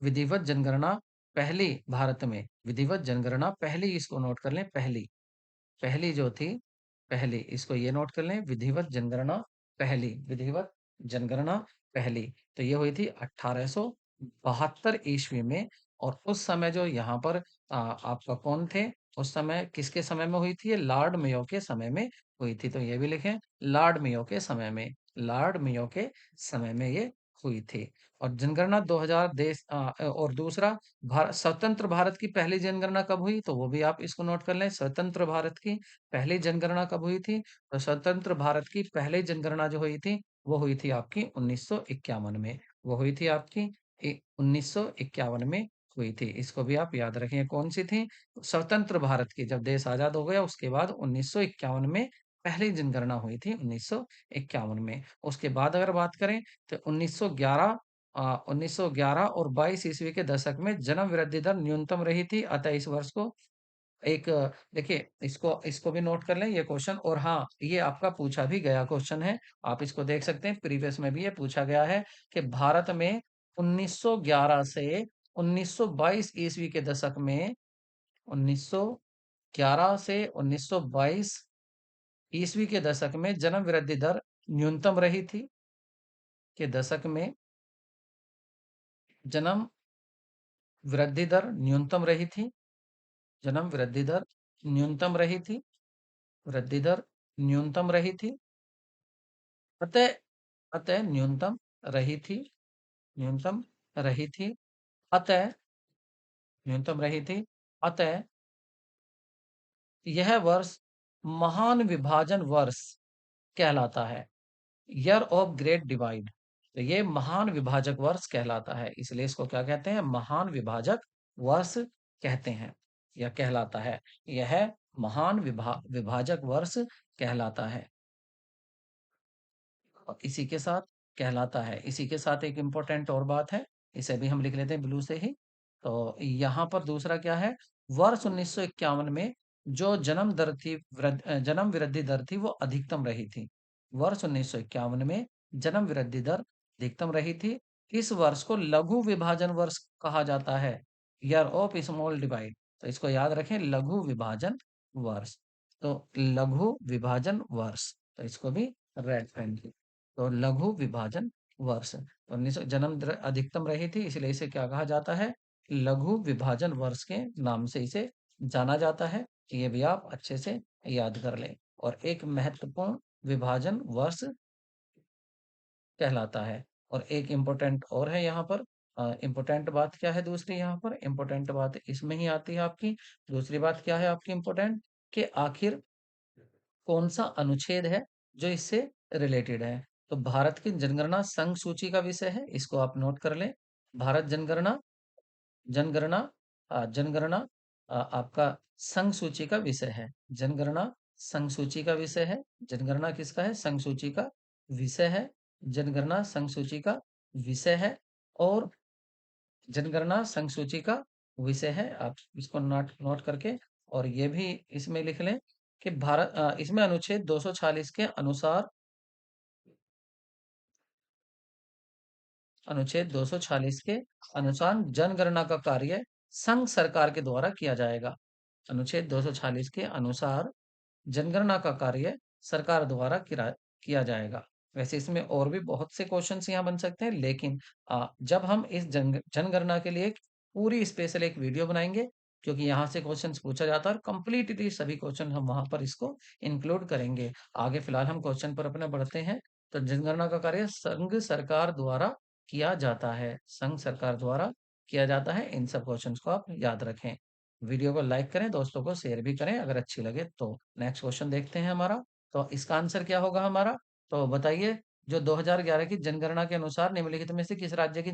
Speaker 1: विधिवत जनगणना विधिवत जनगणना पहली, इसको नोट कर लें, पहली। पहली जो थी, पहली, इसको ये नोट कर लें, विधिवत जनगणना पहली। तो ये हुई थी 1872 ईस्वी में। और उस समय जो यहाँ पर आपका कौन थे, उस समय किसके समय में हुई थी, ये लॉर्ड मेयो के समय में हुई थी। तो ये भी लिखें, लॉर्ड मेयो के समय में, लॉर्ड मेयो के समय में ये हुई थी। और जनगणना 2000 और दूसरा, स्वतंत्र भारत की पहली जनगणना कब हुई, तो वो भी आप इसको नोट कर लें। स्वतंत्र भारत की पहली जनगणना कब हुई थी, तो स्वतंत्र भारत की पहली जनगणना जो हुई थी वो हुई थी आपकी 1951 में। वो हुई थी आपकी 1951 में हुई थी। इसको भी आप याद रखें, कौन सी थी, स्वतंत्र भारत की, जब देश आजाद हो गया उसके बाद 1951 में पहली जनगणना हुई थी, 1951 में। उसके बाद अगर बात करें तो 1911 और 22 ईस्वी के दशक में जन्म वृद्धि दर न्यूनतम रही थी, अतः इस वर्ष को एक देखिए, इसको इसको भी नोट कर लें ये क्वेश्चन। और हाँ, ये आपका पूछा भी गया क्वेश्चन है, आप इसको देख सकते हैं, प्रीवियस में भी ये पूछा गया है कि भारत में 1911 से 1922 ईस्वी के दशक में, 1911 से 1922 ईस्वी के दशक में जन्म वृद्धि दर न्यूनतम रही थी। के दशक में जन्म वृद्धि दर न्यूनतम रही थी। जन्म वृद्धि दर न्यूनतम रही थी। वृद्धि दर न्यूनतम रही थी। अतः अतः न्यूनतम रही थी। न्यूनतम रही थी। अतः न्यूनतम रही थी। अतः यह वर्ष महान विभाजन वर्ष कहलाता है। Year of great divide. तो ये महान विभाजक वर्ष कहलाता है, इसलिए इसको क्या कहते हैं? महान विभाजक वर्ष कहते हैं या कहलाता है। यह महान विभाजक वर्ष कहलाता है। और इसी के साथ कहलाता है, इसी के साथ एक इम्पोर्टेंट और बात है, इसे भी हम लिख लेते हैं ब्लू से ही। तो यहाँ पर दूसरा क्या है? वर्ष 1951 में जो जन्म वृद्धि दर थी वो अधिकतम रही थी। वर्ष 1951 में जन्म वृद्धि दर अधिकतम रही थी। इस वर्ष को लघु विभाजन वर्ष कहा जाता है। Year of small divide. तो इसको याद रखें, लघु विभाजन वर्ष। तो लघु विभाजन वर्ष, तो इसको भी रेड पेन की। तो लघु विभाजन वर्ष, तो 1900 जन्म दर अधिकतम रही थी, इसलिए इसे क्या कहा जाता है? लघु विभाजन वर्ष के नाम से इसे जाना जाता है। ये भी आप अच्छे से याद कर लें। और एक महत्वपूर्ण विभाजन वर्ष कहलाता है। और एक इम्पोर्टेंट और है यहाँ पर। इम्पोर्टेंट बात क्या है दूसरी? यहाँ पर इम्पोर्टेंट बात इसमें ही आती है आपकी। दूसरी बात क्या है आपकी इम्पोर्टेंट? कि आखिर कौन सा अनुच्छेद है जो इससे रिलेटेड है? तो भारत की जनगणना संघ सूची का विषय है, इसको आप नोट कर लें। भारत जनगणना जनगणना जनगणना आपका संघ सूची का विषय है। जनगणना संघ सूची का विषय है। जनगणना किसका है? संघ सूची का विषय है। जनगणना संघ सूची का विषय है। और जनगणना संघ सूची का विषय है। आप इसको नोट नोट करके और ये भी इसमें लिख लें कि इसमें अनुच्छेद 246 के अनुसार, अनुच्छेद 246 के अनुसार जनगणना का कार्य संघ सरकार के द्वारा किया जाएगा। अनुच्छेद 246 के अनुसार जनगणना का कार्य सरकार द्वारा किया जाएगा। वैसे इसमें और भी बहुत से क्वेश्चंस यहाँ बन सकते हैं, लेकिन जब हम इस जनगणना के लिए एक पूरी स्पेशल एक वीडियो बनाएंगे, क्योंकि यहाँ से क्वेश्चंस पूछा जाता है और कंप्लीटली सभी क्वेश्चन हम वहां पर इसको इंक्लूड करेंगे। आगे फिलहाल हम क्वेश्चन पर अपने बढ़ते हैं। तो जनगणना का कार्य संघ सरकार द्वारा किया जाता है। संघ सरकार द्वारा किया जाता है। इन सब क्वेश्चंस को आप याद रखें। वीडियो को लाइक करें, दोस्तों को शेयर भी करें अगर अच्छी लगे तो। नेक्स्ट क्वेश्चन देखते हैं हमारा। तो इसका आंसर क्या होगा हमारा? तो बताइए, जो 2011 की जनगणना के अनुसार निम्नलिखित में से किस राज्य की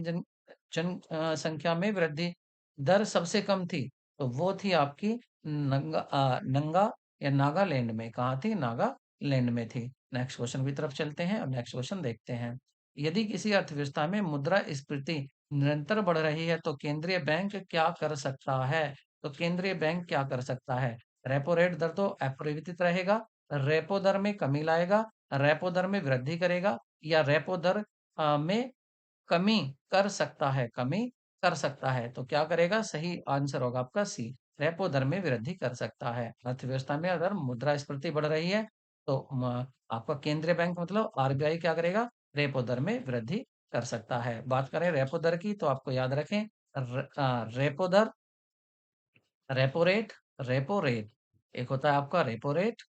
Speaker 1: संख्या में वृद्धि दर सबसे कम थी? तो वो थी आपकी नंगा या नागालैंड में। कहाँ थी? नागालैंड में थी। नेक्स्ट क्वेश्चन की तरफ चलते हैं और नेक्स्ट क्वेश्चन देखते हैं। यदि किसी अर्थव्यवस्था में मुद्रास्फीति निरंतर बढ़ रही है तो केंद्रीय बैंक क्या कर सकता है? तो केंद्रीय बैंक क्या कर सकता है? रेपो रेट दर तो अपरिवर्तित रहेगा, रेपो दर में कमी लाएगा, रेपो दर में वृद्धि करेगा, या रेपो दर में कमी कर सकता है, कमी कर सकता है। तो क्या करेगा? सही आंसर होगा आपका सी, रेपो दर में वृद्धि कर सकता है। अर्थव्यवस्था में अगर मुद्रास्फीति बढ़ रही है तो आपका केंद्रीय बैंक मतलब आरबीआई क्या करेगा? रेपो दर में वृद्धि कर सकता है। बात करें रेपो दर की तो आपको याद रखें, रेपो दर, रेपो रेट, रेपो रेट। एक होता है आपका रेपो रेट,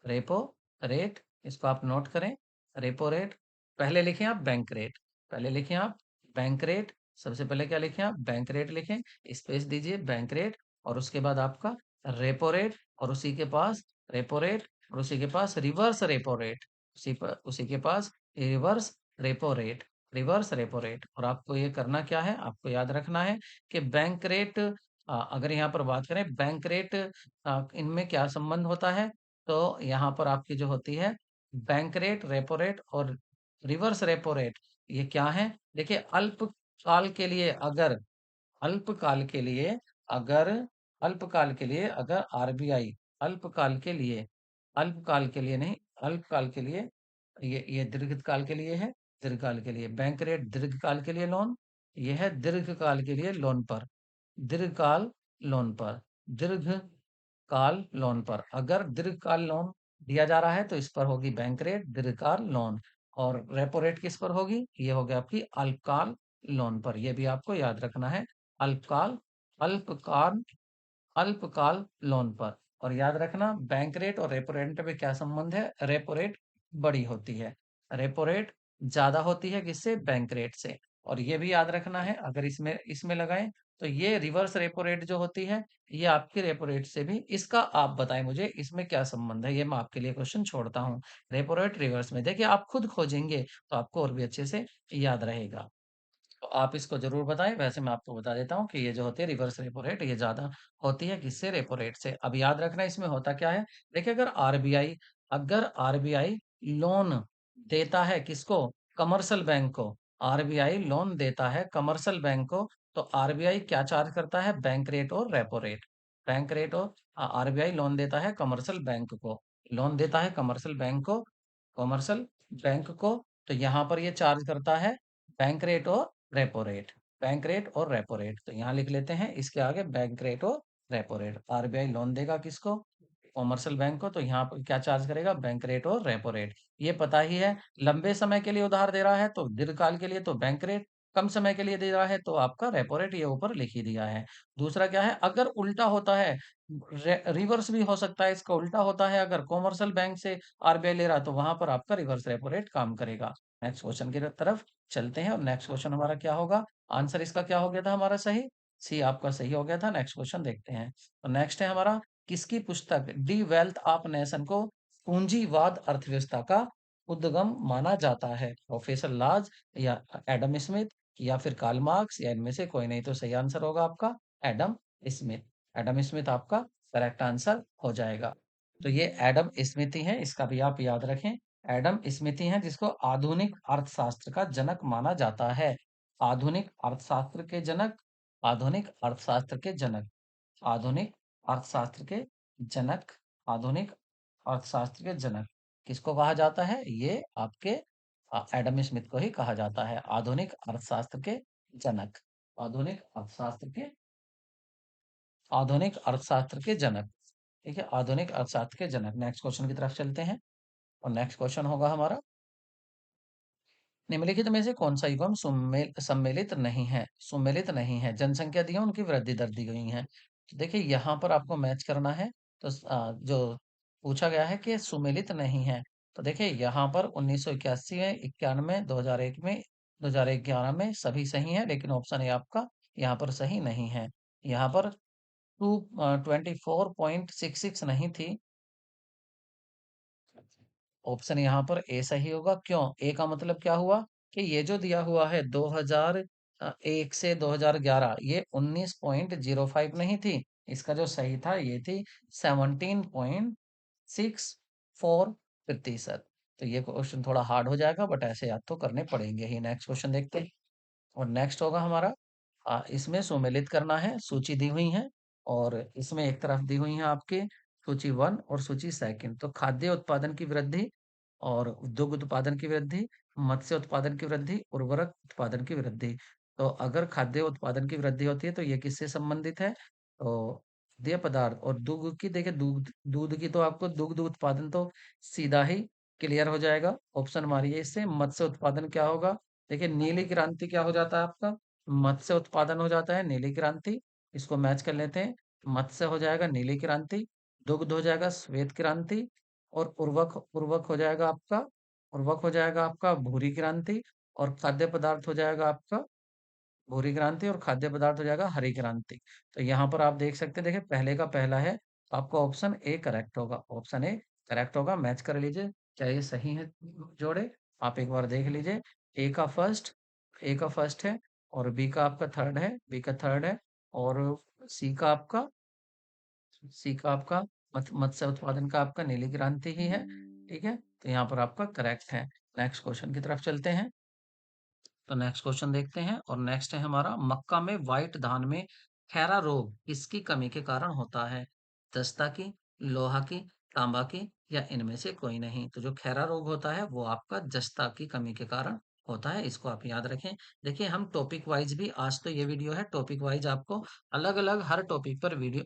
Speaker 1: रेपो रेट, इसको आप नोट करें। रेपो रेट, पहले लिखें आप बैंक रेट, पहले लिखें आप बैंक रेट। सबसे पहले क्या लिखें आप? बैंक रेट लिखें, स्पेस दीजिए बैंक रेट, और उसके बाद आपका रेपो रेट, और उसी के पास रेपो रेट, और उसी के पास रिवर्स रेपो रेट, उसी के पास reverse repo rate, reverse repo rate. और आपको ये करना क्या है? आपको याद रखना है कि बैंक रेट, अगर यहाँ पर बात करें बैंक रेट, इनमें क्या संबंध होता है? तो यहाँ पर आपकी जो होती है बैंक रेट, रेपो रेट और रिवर्स रेपो रेट, ये क्या है? देखिए, अल्पकाल के लिए अगर, अल्पकाल के लिए अगर, अल्पकाल के लिए अगर आरबीआई, अल्पकाल के लिए, अल्पकाल के लिए नहीं, अल्पकाल के लिए, ये दीर्घकाल के लिए है। दीर्घकाल के लिए बैंक रेट, दीर्घकाल के लिए लोन, ये है दीर्घकाल के लिए लोन पर, दीर्घकाल लोन पर, दीर्घकाल लोन पर अगर दीर्घकाल लोन दिया जा रहा है तो इस पर होगी बैंक रेट, दीर्घकाल लोन। और रेपो रेट किस पर होगी? ये हो गया आपकी अल्पकाल लोन पर। ये भी आपको याद रखना है। अल्पकाल अल्पकाल अल्पकाल लोन पर। और याद रखना बैंक रेट और रेपो रेट में क्या संबंध है? रेपो रेट बड़ी होती है, रेपो रेट ज्यादा होती है किससे? बैंक रेट से। और ये भी याद रखना है, अगर इसमें इसमें लगाएं तो ये रिवर्स रेपो रेट जो होती है, ये आपकी रेपो रेट से भी, इसका आप बताएं मुझे इसमें क्या संबंध है? ये मैं आपके लिए क्वेश्चन छोड़ता हूँ। रेपो रेट रिवर्स में देखिए, आप खुद खोजेंगे तो आपको और भी अच्छे से याद रहेगा। तो आप इसको ज़रूर बताएँ। वैसे मैं आपको बता देता हूँ कि ये जो होती है रिवर्स रेपो रेट, ये ज़्यादा होती है किससे? रेपो रेट से। अब याद रखना इसमें होता क्या है? देखिए, अगर आरबीआई लोन देता है किसको? कमर्शियल बैंक को। आरबीआई लोन देता है कमर्शियल बैंक को, तो आरबीआई क्या चार्ज करता है? बैंक रेट और रेपो रेट। बैंक रेट और आरबीआई लोन देता है कमर्शियल बैंक को। लोन देता है कमर्शियल बैंक को, तो यहाँ पर ये चार्ज करता है बैंक रेट और रेपो रेट। बैंक रेट और रेपो रेट, तो यहाँ लिख लेते हैं इसके आगे बैंक रेट और रेपो रेट। आरबीआई लोन देगा किसको? कॉमर्शियल बैंक को, तो यहाँ पर क्या चार्ज करेगा? बैंक रेट और रेपो रेट। ये पता ही है। लंबे समय के लिए उधार दे रहा है तो दीर्घकाल के लिए तो बैंक रेट, कम समय के लिए दे रहा है तो आपका रेपो रेट, ये ऊपर लिख ही दिया है। दूसरा क्या है? अगर उल्टा होता है, रिवर्स भी हो सकता है, इसका उल्टा होता है, अगर कॉमर्शियल बैंक से आरबीआई ले रहा है तो वहां पर आपका रिवर्स रेपो रेट काम करेगा। नेक्स्ट क्वेश्चन की तरफ चलते हैं, और नेक्स्ट क्वेश्चन हमारा क्या होगा? आंसर इसका क्या हो गया था हमारा? सही, सी आपका सही हो गया था। नेक्स्ट क्वेश्चन देखते हैं। तो नेक्स्ट है हमारा, किसकी पुस्तक दी वेल्थ ऑफ नेशन को पूंजीवाद अर्थव्यवस्था का उद्गम माना जाता है? प्रोफेसर लाज, या एडम स्मिथ, या फिर कार्ल मार्क्स, या इनमें से कोई नहीं? तो सही आंसर होगा आपका एडम स्मिथ। एडम स्मिथ आपका करेक्ट आंसर हो जाएगा। तो ये एडम स्मिथ ही है, इसका भी आप याद रखें। एडम स्मिथ ही हैं जिसको आधुनिक अर्थशास्त्र का जनक माना जाता है। आधुनिक अर्थशास्त्र के जनक, आधुनिक अर्थशास्त्र के जनक, आधुनिक अर्थशास्त्र के जनक, आधुनिक अर्थशास्त्र के जनक किसको कहा जाता है? ये आपके एडम स्मिथ को ही कहा जाता है आधुनिक अर्थशास्त्र के जनक। आधुनिक अर्थशास्त्र के आधुनिक अर्थशास्त्र के जनक। ठीक है, आधुनिक अर्थशास्त्र के जनक। नेक्स्ट क्वेश्चन की तरफ चलते हैं, और नेक्स्ट क्वेश्चन होगा हमारा, निम्नलिखित में से कौन सा युग्म सम्मिलित नहीं है? जनसंख्या दी है, उनकी वृद्धि दर दी गई है। तो देखिए यहाँ पर आपको मैच करना है। तो जो पूछा गया है कि सुमेलित नहीं है, तो देखिए यहाँ पर 1981 में, 91, 2001 में, 2011 में सभी सही है, लेकिन ऑप्शन ए आपका यहाँ पर सही नहीं है। यहाँ पर 24.66 नहीं थी। ऑप्शन यहाँ पर ए सही होगा। क्यों? ए का मतलब क्या हुआ कि ये जो दिया हुआ है 2001 से 2011, ये 19.05 नहीं थी। इसका जो सही था ये थी 17.64%। तो ये क्वेश्चन थोड़ा हार्ड हो जाएगा, बट ऐसे याद तो करने पड़ेंगे ही। नेक्स्ट क्वेश्चन देखते हैं, और नेक्स्ट होगा हमारा, इसमें सुमेलित करना है। सूची दी हुई है, और इसमें एक तरफ दी हुई है आपके सूची 1 और सूची 2। तो खाद्य उत्पादन की वृद्धि, और दुग्ध उत्पादन की वृद्धि, मत्स्य उत्पादन की वृद्धि, उर्वरक उत्पादन की वृद्धि। तो अगर खाद्य उत्पादन की वृद्धि होती है तो ये किससे संबंधित है? तो खाद्य पदार्थ और दुग्ध की, देखिए दूध दूध की तो आपको दुग्ध उत्पादन तो सीधा ही क्लियर हो जाएगा। ऑप्शन मारिए इससे। मत्स्य उत्पादन क्या होगा? देखिए नीली क्रांति क्या हो जाता है आपका? मत्स्य उत्पादन हो जाता है नीली क्रांति। इसको मैच कर लेते हैं। मत्स्य हो जाएगा नीली क्रांति, दुग्ध हो जाएगा श्वेत क्रांति, और उर्वरक उर्वरक हो जाएगा आपका उर्वरक हो जाएगा आपका भूरी क्रांति, और खाद्य पदार्थ हो जाएगा आपका भूरी क्रांति, और खाद्य पदार्थ हो जाएगा हरी क्रांति। तो यहाँ पर आप देख सकते हैं, देखिए पहले का पहला है, तो आपका ऑप्शन ए करेक्ट होगा। ऑप्शन ए करेक्ट होगा। मैच कर लीजिए क्या ये सही है जोड़े? आप एक बार देख लीजिए। ए का फर्स्ट ए का फर्स्ट है, और बी का थर्ड है, और सी का आपका सी का आपका मत्स्य उत्पादन का आपका नीली क्रांति ही है। ठीक है, तो यहाँ पर आपका करेक्ट है। नेक्स्ट क्वेश्चन की तरफ चलते हैं। तो नेक्स्ट क्वेश्चन देखते हैं, और नेक्स्ट है हमारा, मक्का में व्हाइट धान में खैरा रोग किसकी कमी के कारण होता है? दस्ता की, लोहा की, तांबा की, या इनमें से कोई नहीं? तो जो खैरा रोग होता है वो आपका जस्ता की कमी के कारण होता है, इसको आप याद रखें। देखिए हम टॉपिक वाइज़ भी आज तो ये वीडियो है टॉपिक वाइज़ आपको अलग-अलग हर टॉपिक पर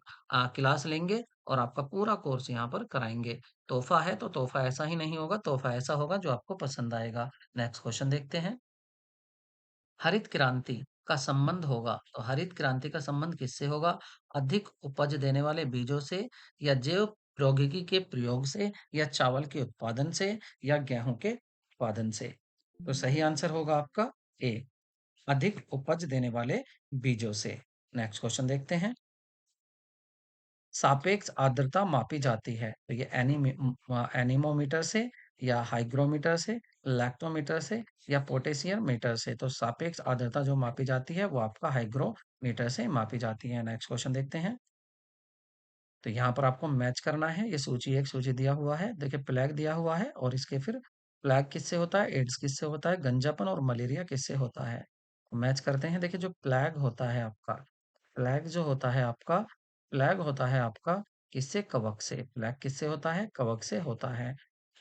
Speaker 1: क्लास लेंगे और आपका पूरा कोर्स यहाँ पर कराएँगे। तोहफ़ा है तो तोहफ़ा ऐसा ही नहीं होगा, तोहफ़ा ऐसा होगा जो आपको पसंद आएगा। नेक्स्ट क्वेश्चन देखते हैं। हरित क्रांति का संबंध होगा, तो हरित क्रांति का संबंध किससे होगा? अधिक उपज देने वाले बीजों से या जैव प्रौद्योगिकी के प्रयोग से या चावल के उत्पादन से या गेहूं के उत्पादन से। तो सही आंसर होगा आपका ए, अधिक उपज देने वाले बीजों से। नेक्स्ट क्वेश्चन देखते हैं। सापेक्ष आर्द्रता मापी जाती है, तो ये एनीमोमीटर से या हाइग्रोमीटर से, लैक्टोमीटर से या पोटेशियम मीटर से। तो सापेक्ष आर्द्रता जो मापी जाती है वो आपका हाइग्रोमीटर से मापी जाती है। नेक्स्ट क्वेश्चन देखते हैं। तो यहाँ पर आपको मैच करना है, ये सूची एक सूची दिया हुआ है, देखिए प्लेग दिया हुआ है और इसके फिर प्लेग किससे होता है, एड्स किससे होता है, गंजापन और मलेरिया किससे होता है। मैच करते हैं। देखिए जो प्लेग होता है आपका, प्लेग जो होता है आपका, प्लेग होता है आपका किससे, कवक से। प्लेग किससे होता है, कवक से होता है।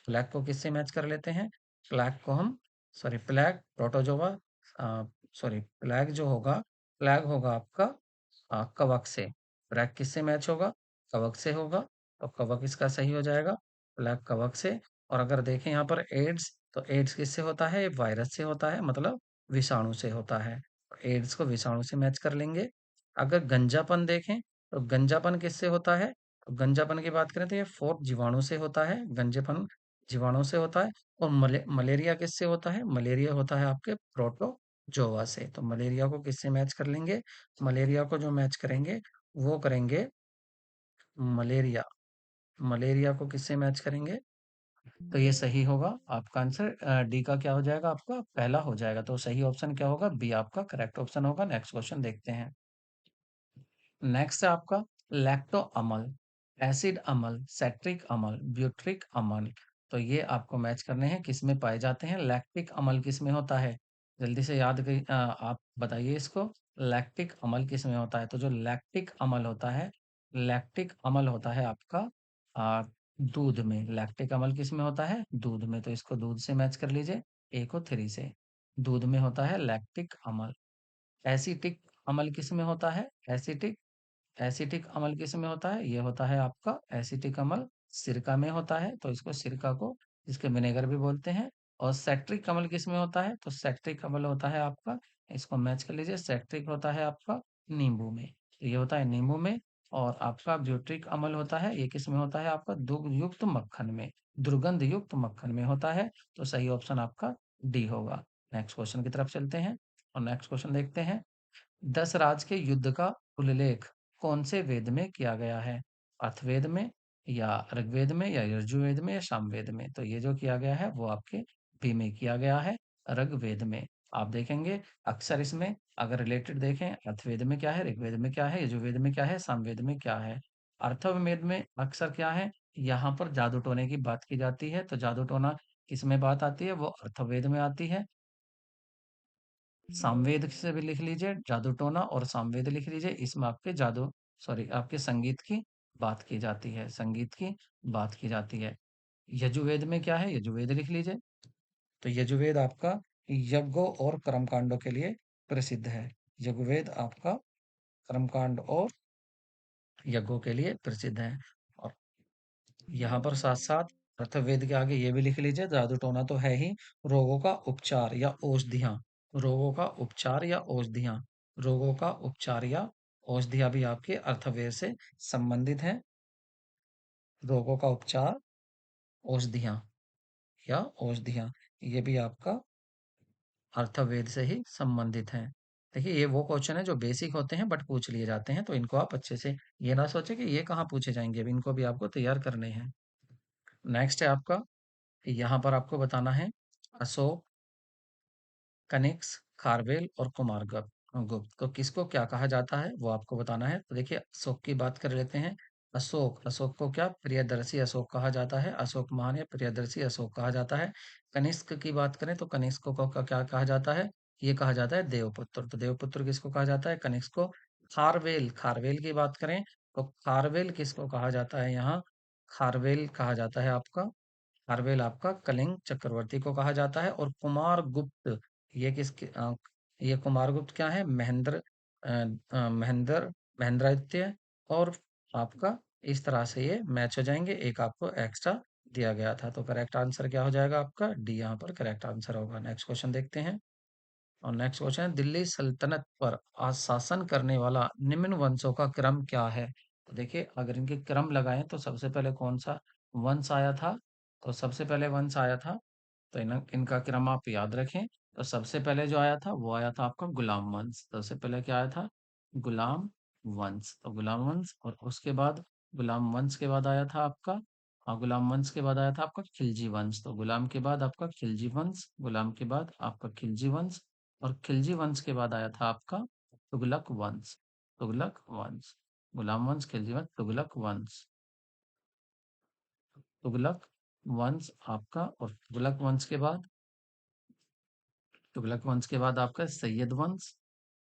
Speaker 1: प्लेग को किससे मैच कर लेते हैं, प्लेग को हम, sorry plague protozoa, sorry plague जो होगा, प्लेग होगा आपका कवक से। प्लेग किससे मैच होगा, कवक से होगा, तो कवक इसका सही हो जाएगा, प्लेग कवक से। और अगर देखें यहाँ पर एड्स, तो एड्स किससे होता है, ये वायरस से होता है, मतलब विषाणु से होता है। एड्स को विषाणु से मैच कर लेंगे। अगर गंजापन देखें, तो गंजापन किससे होता है, तो गंजापन की बात करें तो ये फोर्थ जीवाणु से होता है, गंजेपन जीवाणु से होता है। और मलेरिया किससे होता है, मलेरिया होता है आपके प्रोटोजोआ से। तो मलेरिया को किससे मैच कर लेंगे, मलेरिया को जो मैच करेंगे वो करेंगे मलेरिया, मलेरिया को किससे मैच करेंगे, तो ये सही होगा आपका आंसर। डी का क्या हो जाएगा, आपका पहला हो जाएगा। तो सही ऑप्शन क्या होगा, बी आपका करेक्ट ऑप्शन होगा। नेक्स्ट क्वेश्चन देखते हैं। नेक्स्ट है आपका लैक्टो अम्ल, एसिड अम्ल, सेट्रिक अम्ल, ब्यूट्रिक अम्ल। तो ये आपको मैच करने हैं, किस में पाए जाते हैं। लैक्टिक अम्ल किस में होता है, जल्दी से आप बताइए इसको। लैक्टिक अम्ल किस में होता है, तो जो लैक्टिक अम्ल होता है, लैक्टिक अम्ल होता है आपका आ, दूध में। लैक्टिक अम्ल किस में होता है, दूध में। तो इसको दूध से मैच कर लीजिए, ए को 3 से। दूध में होता है लैक्टिक अम्ल। एसिटिक अम्ल किस में होता है, एसिटिक, एसिटिक अम्ल किस में होता है, ये होता है आपका एसिटिक अम्ल सिरका में होता है, तो इसको सिरका को, इसके विनेगर भी बोलते हैं। और सेट्रिक अम्ल किस में होता है, तो सेट्रिक अम्ल होता है आपका, इसको मैच कर लीजिए, सेट्रिक होता है आपका नींबू में, तो ये होता है नींबू में। और आपका ब्यूट्रिक अम्ल होता है, ये किस में होता है आपका, दुग्ध युक्त मक्खन में, दुर्गंध युक्त मक्खन में होता है। तो सही ऑप्शन आपका डी होगा। नेक्स्ट क्वेश्चन की तरफ चलते हैं और नेक्स्ट क्वेश्चन देखते हैं। 10 राज के युद्ध का उल्लेख कौन से वेद में किया गया है, अथर्ववेद में या ऋग्वेद में या यजुर्वेद में या सामवेद में। तो ये जो किया गया है वो आपके बी में किया गया है, ऋग्वेद में। आप देखेंगे अक्सर इसमें अगर रिलेटेड देखें, अथर्ववेद में क्या है, ऋग्वेद में क्या है, यजुर्वेद में क्या है, सामवेद में क्या है। अथर्ववेद में अक्सर क्या है, यहाँ पर जादू टोने की बात की जाती है, तो जादू टोना किसमें बात आती है, वो अथर्ववेद में आती है। सामवेद से भी लिख लीजिए जादू टोना, और सामवेद लिख लीजिए, इसमें आपके जादू, सॉरी आपके संगीत की बात की जाती है, संगीत की बात की जाती है। यजुर्वेद में क्या है, यजुर्वेद लिख लीजिए, तो यजुर्वेद आपका यज्ञों और कर्मकांडों के लिए प्रसिद्ध है। यजुर्वेद आपका कर्मकांड और यज्ञों के लिए प्रसिद्ध है। और यहाँ पर साथ-साथ अथर्ववेद के आगे ये भी लिख लीजिए, जादू टोना तो है ही, रोगों का उपचार या औषधियाँ, रोगों का उपचार या औषधियाँ, रोगों का उपचार या औषधियाँ भी आपके अथर्ववेद से संबंधित हैं। रोगों का उपचार, औषधियाँ या औषधियाँ, ये भी आपका अथर्ववेद से ही संबंधित हैं। देखिए ये वो क्वेश्चन है जो बेसिक होते हैं बट पूछ लिए जाते हैं, तो इनको आप अच्छे से ये ना सोचे कि ये कहाँ पूछे जाएंगे, अब इनको भी आपको तैयार करने हैं। नेक्स्ट है आपका, यहाँ पर आपको बताना है अशोक, कनिष्क, खारवेल और कुमारगुप्त गुप्त को किसको क्या कहा जाता है वो आपको बताना है। तो देखिए अशोक की बात कर लेते हैं। अशोक, अशोक को क्या प्रियदर्शी अशोक कहा जाता है, अशोक महान या प्रियदर्शी अशोक कहा जाता है। कनिष्क की बात करें तो कनिष्क को का क्या कहा जाता है, ये कहा जाता है देवपुत्र। तो देवपुत्र किसको कहा जाता है, कनिष्क को। खारवेल, खारवेल की बात करें तो खारवेल किसको कहा जाता है, यहाँ खारवेल कहा जाता है आपका, खारवेल आपका कलिंग चक्रवर्ती को कहा जाता है। और कुमार गुप्त, ये किसके ये कुमारगुप्त क्या है? महेंद्र महेंद्रादित्य और आपका इस तरह से ये मैच हो जाएंगे। एक आपको एक्स्ट्रा दिया गया था, तो करेक्ट आंसर क्या हो जाएगा आपका? डी यहाँ पर करेक्ट आंसर होगा। नेक्स्ट क्वेश्चन देखते हैं। और नेक्स्ट क्वेश्चन है, दिल्ली सल्तनत पर आज शासन करने वाला निम्न वंशों का क्रम क्या है? तो देखिए, अगर इनके क्रम लगाएं तो सबसे पहले कौन सा वंश आया था? तो सबसे पहले वंश आया था, तो इनका क्रम आप याद रखें। तो सबसे पहले जो आया था वो आया था आपका गुलाम वंश। तो सबसे पहले क्या आया था? गुलाम वंश। तो गुलाम वंश, और उसके बाद गुलाम वंश के बाद आया था आपका गुलाम वंश के बाद आया था आपका खिलजी वंश। तो गुलाम के बाद आपका खिलजी वंश, गुलाम के बाद आपका खिलजी वंश, और खिलजी वंश के बाद आया था आपका तुगलक वंश। तुगलक वंश, गुलाम वंश, खिलजी वंश, तुगलक वंश। तुगलक वंश आपका, और तुगलक वंश के बाद आपका सैयद वंश,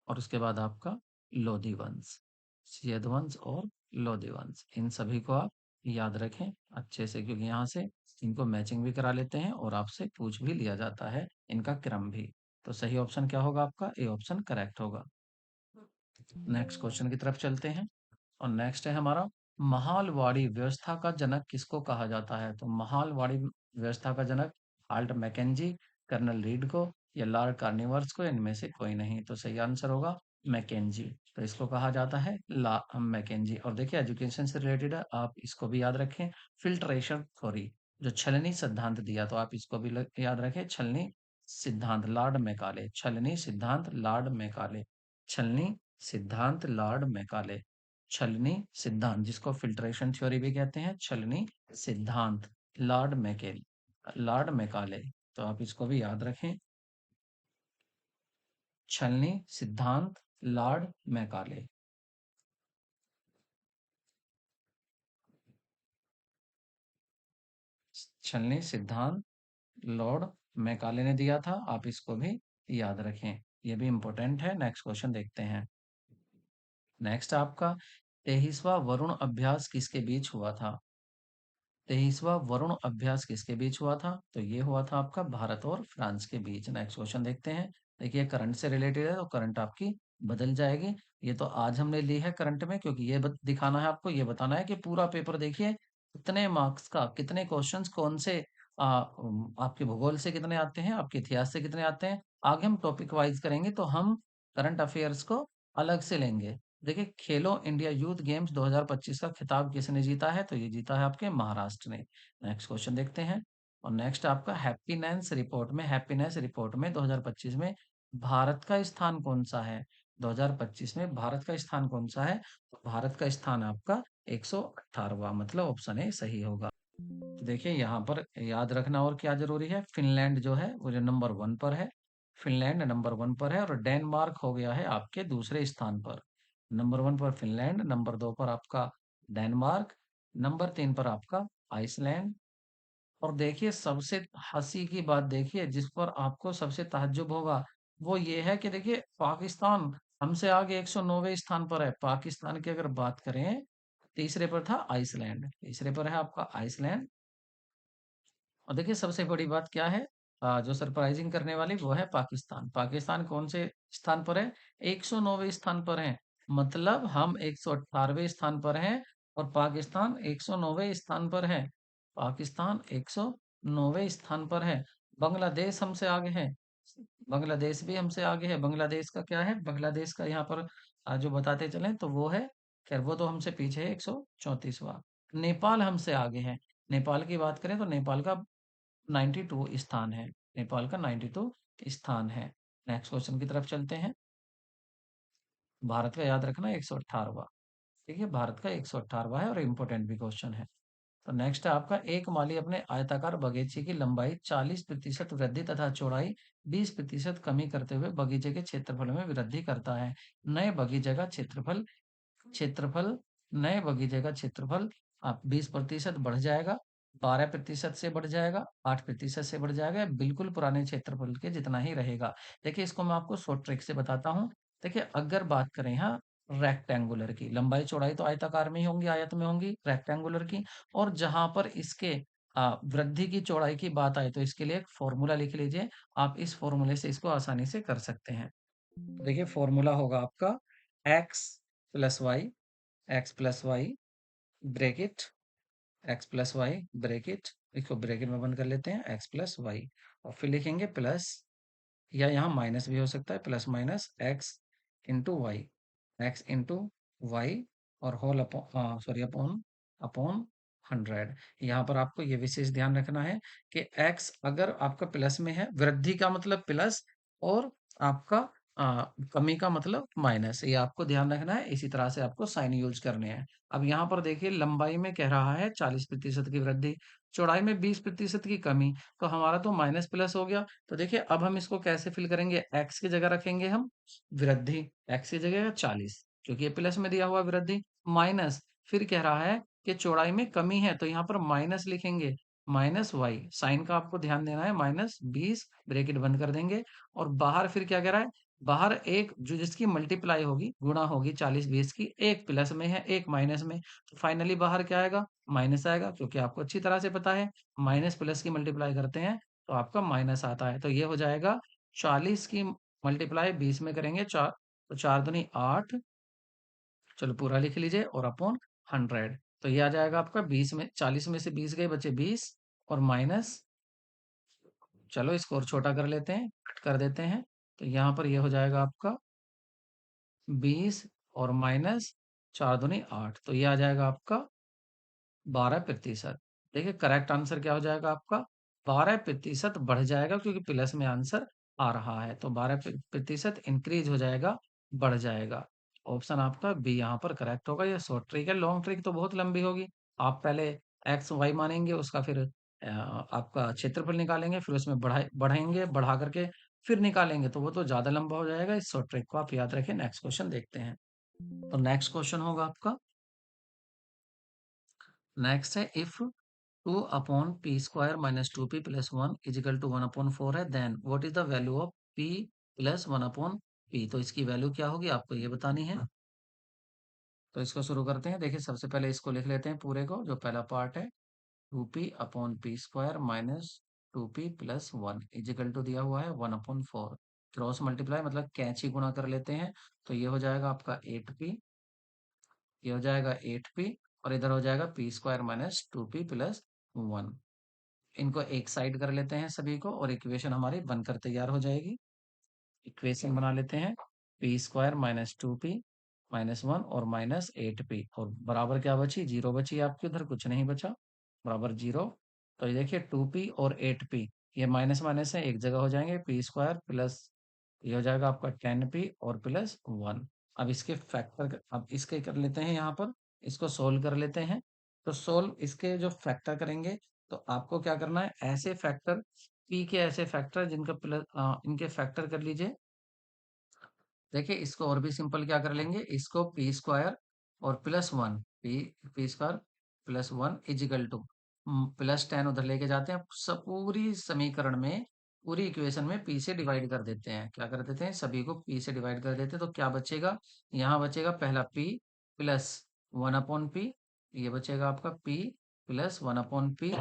Speaker 1: और उसके बाद आपका लोधी वंश। सैयद वंश और लोधी वंश, इन सभी को आप याद रखें अच्छे से, क्योंकि यहाँ से इनको मैचिंग भी करा लेते हैं और आपसे पूछ भी लिया जाता है इनका क्रम भी। तो सही ऑप्शन क्या होगा आपका? ए ऑप्शन करेक्ट होगा। नेक्स्ट क्वेश्चन की तरफ चलते हैं। और नेक्स्ट है हमारा, महालवाड़ी व्यवस्था का जनक किसको कहा जाता है? तो महालवाड़ी व्यवस्था का जनक हाल्ट मैकेंजी, कर्नल रीड को, या लॉर्ड कार्निवल्स को, इनमें से कोई नहीं। तो सही आंसर होगा मैकेंजी। तो इसको कहा जाता है ला मैकेंजी। और देखिए, एजुकेशन से रिलेटेड है, आप इसको भी याद रखें। फिल्ट्रेशन थ्योरी, जो छलनी सिद्धांत दिया, तो आप इसको भी याद रखें। छलनी सिद्धांत लॉर्ड मैकाले, छलनी सिद्धांत लॉर्ड मैकाले, छलनी सिद्धांत लॉर्ड मैकाले, छलनी सिद्धांत, जिसको फिल्ट्रेशन थ्योरी भी कहते हैं, छलनी सिद्धांत लॉर्ड मैकेल, लॉर्ड मैकाले। तो आप इसको भी याद रखें, छलनी सिद्धांत लॉर्ड मैकाले। छलनी सिद्धांत लॉर्ड मैकाले ने दिया था, आप इसको भी याद रखें, ये भी इंपॉर्टेंट है। नेक्स्ट क्वेश्चन देखते हैं। नेक्स्ट आपका, 23वां वरुण अभ्यास किसके बीच हुआ था? 23वां वरुण अभ्यास किसके बीच हुआ था? तो ये हुआ था आपका भारत और फ्रांस के बीच। नेक्स्ट क्वेश्चन देखते हैं। देखिए, करंट से रिलेटेड है, तो करंट आपकी बदल जाएगी। ये तो आज हमने ली है करंट में, क्योंकि ये दिखाना है आपको, ये बताना है कि पूरा पेपर देखिए कितने मार्क्स का, कितने क्वेश्चंस कौन से आपके भूगोल से कितने आते हैं, आपके इतिहास से कितने आते हैं। आगे हम टॉपिक वाइज करेंगे, तो हम करंट अफेयर्स को अलग से लेंगे। देखिए, खेलो इंडिया यूथ गेम्स 2025 का खिताब किसने जीता है? तो ये जीता है आपके महाराष्ट्र ने। नेक्स्ट क्वेश्चन देखते हैं। और नेक्स्ट आपका, हैप्पीनेस रिपोर्ट में 2025 में भारत का स्थान कौन सा है? 2025 में भारत का स्थान कौन सा है? तो भारत का स्थान आपका 118वां, मतलब ऑप्शन ए सही होगा। तो देखिए, यहाँ पर याद रखना और क्या जरूरी है, फिनलैंड जो है वो जो नंबर 1 पर है, फिनलैंड नंबर 1 पर है, और डेनमार्क हो गया है आपके दूसरे स्थान पर। नंबर 1 पर फिनलैंड, नंबर 2 पर आपका डेनमार्क, नंबर 3 पर आपका आइसलैंड। और देखिए, सबसे हंसी की बात देखिए, जिस पर आपको सबसे ताज्जुब होगा, वो ये है कि देखिए, पाकिस्तान हमसे आगे 109वें स्थान पर है। पाकिस्तान की अगर बात करें, तीसरे पर था आइसलैंड, तीसरे पर है आपका आइसलैंड। और देखिए, सबसे बड़ी बात क्या है, जो सरप्राइजिंग करने वाली, वो है पाकिस्तान। पाकिस्तान कौन से स्थान पर है? 109वें स्थान पर है। मतलब हम 118वें स्थान पर हैं, और पाकिस्तान 109वें स्थान पर है। पाकिस्तान 109वें स्थान पर है। बांग्लादेश हमसे आगे है, बांग्लादेश भी हमसे आगे है। बांग्लादेश का क्या है? बांग्लादेश का यहाँ पर जो बताते चलें तो वो है, खैर वो तो हमसे पीछे है, 134वां। नेपाल हमसे आगे है। नेपाल की बात करें तो नेपाल का 92 स्थान है, नेपाल का 92 स्थान है। नेक्स्ट क्वेश्चन की तरफ चलते हैं। भारत का याद रखना 118वां, ठीक है, भारत का 118वां है, और इम्पोर्टेंट भी क्वेश्चन है। तो नेक्स्ट है आपका, एक माली अपने आयताकार बगीचे की लंबाई 40% वृद्धि तथा चौड़ाई 20% कमी करते हुए बगीचे के क्षेत्रफल में वृद्धि करता है। नए बगीचे का क्षेत्रफल क्षेत्रफल नए बगीचे का क्षेत्रफल आप 20% बढ़ जाएगा, 12% से बढ़ जाएगा, 8% से बढ़ जाएगा, या बिल्कुल पुराने क्षेत्रफल के जितना ही रहेगा। देखिए, इसको मैं आपको शॉर्ट ट्रिक से बताता हूँ। देखिए, अगर बात करें यहाँ रेक्टेंगुलर की लंबाई चौड़ाई, तो आयताकार में ही होंगी, आयत में होंगी रेक्टेंगुलर की। और जहां पर इसके वृद्धि की चौड़ाई की बात आए तो इसके लिए एक फॉर्मूला लिख लीजिए। आप इस फॉर्मूले से इसको आसानी से कर सकते हैं। देखिए फॉर्मूला होगा आपका X plus Y, X plus Y bracket, X plus Y bracket, इसको ब्रैकेट में बंद कर लेते हैं, एक्स प्लस वाई, और फिर लिखेंगे प्लस, या यहाँ माइनस भी हो सकता है, plus minus X into Y, X into Y, और whole upon sorry upon upon 100। यहाँ पर आपको ये विशेष ध्यान रखना है कि एक्स अगर आपका प्लस में है, वृद्धि का मतलब प्लस, और आपका कमी का मतलब माइनस, ये आपको ध्यान रखना है। इसी तरह से आपको साइन यूज करने हैं। अब यहाँ पर देखिए लंबाई में कह रहा है 40% की वृद्धि, चौड़ाई में 20% की कमी, तो हमारा तो माइनस प्लस हो गया। तो देखिए अब हम इसको कैसे फिल करेंगे, एक्स की जगह रखेंगे हम वृद्धि, एक्स की जगह 40, क्योंकि ये प्लस में दिया हुआ वृद्धि, माइनस, फिर कह रहा है कि चौड़ाई में कमी है, तो यहाँ पर माइनस लिखेंगे, माइनस वाई, साइन का आपको ध्यान देना है, माइनस 20 ब्रैकेट बंद कर देंगे, और बाहर फिर क्या कह रहा है, बाहर एक जो जिसकी मल्टीप्लाई होगी, गुणा होगी 40-20 की, एक प्लस में है एक माइनस में, तो फाइनली बाहर क्या आएगा, माइनस आएगा, क्योंकि आपको अच्छी तरह से पता है माइनस प्लस की मल्टीप्लाई करते हैं तो आपका माइनस आता है। तो ये हो जाएगा 40 की मल्टीप्लाई 20 में करेंगे, चार, तो 4 दूनी 8, चलो पूरा लिख लीजिए, और अपॉन 100, तो ये आ जाएगा आपका 20 में, 40 में से 20 गए, बचे 20, और माइनस, चलो इसको और छोटा कर लेते हैं, कट कर देते हैं, तो यहाँ पर ये हो जाएगा आपका 20, और माइनस 4 दूनी 8, तो ये आ जाएगा आपका 12%। देखिए करेक्ट आंसर क्या हो जाएगा आपका, 12% बढ़ जाएगा, क्योंकि प्लस में आंसर आ रहा है, तो 12% इंक्रीज हो जाएगा, बढ़ जाएगा। ऑप्शन आपका बी यहाँ पर करेक्ट होगा। ये शॉर्ट ट्रिक है, लॉन्ग ट्रिक तो बहुत लंबी होगी। आप पहले एक्स वाई मानेंगे, उसका फिर आपका क्षेत्रफल निकालेंगे, फिर उसमें बढ़ाएंगे, बढ़ा करके फिर निकालेंगे, तो वो तो ज्यादा लंबा हो जाएगा। इस शॉर्ट ट्रिक को आप याद रखें। नेक्स्ट क्वेश्चन देखते हैं। तो नेक्स्ट क्वेश्चन होगा आपका, नेक्स्ट है, if 2 upon P square minus 2p plus 1 is equal to 1 upon 4 है, then what is the value of p plus 1 upon p। तो इसकी वैल्यू क्या होगी आपको ये बतानी है। तो इसको शुरू करते हैं। देखिए सबसे पहले इसको लिख लेते हैं पूरे को, जो पहला पार्ट है, 2p upon P square minus 2p plus 1 is equal to दिया हुआ है 1 अपॉन 4, क्रॉस मल्टीप्लाई मतलब कैंची गुणा कर लेते हैं, तो ये हो जाएगा आपका 8p, ये हो जाएगा 8p, और इधर हो जाएगा P square minus 2p plus 1। इनको एक साइड कर लेते हैं सभी को, और इक्वेशन हमारी बनकर तैयार हो जाएगी। इक्वेशन बना लेते हैं, P square minus 2p minus 1 और माइनस 8p, और बराबर क्या बची, जीरो बची आपकी, उधर कुछ नहीं बचा, बराबर जीरो। तो ये देखिए 2p और 8p, ये माइनस माइनस है, एक जगह हो जाएंगे, पी स्क्वायर प्लस, ये हो जाएगा आपका 10p और प्लस 1। अब इसके फैक्टर, अब इसके कर लेते हैं यहाँ पर, इसको सोल्व कर लेते हैं। तो सोल्व इसके जो फैक्टर करेंगे, तो आपको क्या करना है, ऐसे फैक्टर, पी के ऐसे फैक्टर जिनका प्लस, इनके फैक्टर कर लीजिए। देखिए इसको और भी सिंपल क्या कर लेंगे, इसको पी स्क्वायर और plus 1, P P square plus 1 equal to plus 10 उधर लेके जाते हैं, सब पूरी समीकरण में, पूरी इक्वेशन में पी से डिवाइड कर देते हैं। क्या कर देते हैं, सभी को पी से डिवाइड कर देते हैं, तो क्या बचेगा, यहाँ बचेगा पहला पी प्लस 1 अपॉन पी, ये बचेगा आपका पी प्लस 1 अपॉन पी,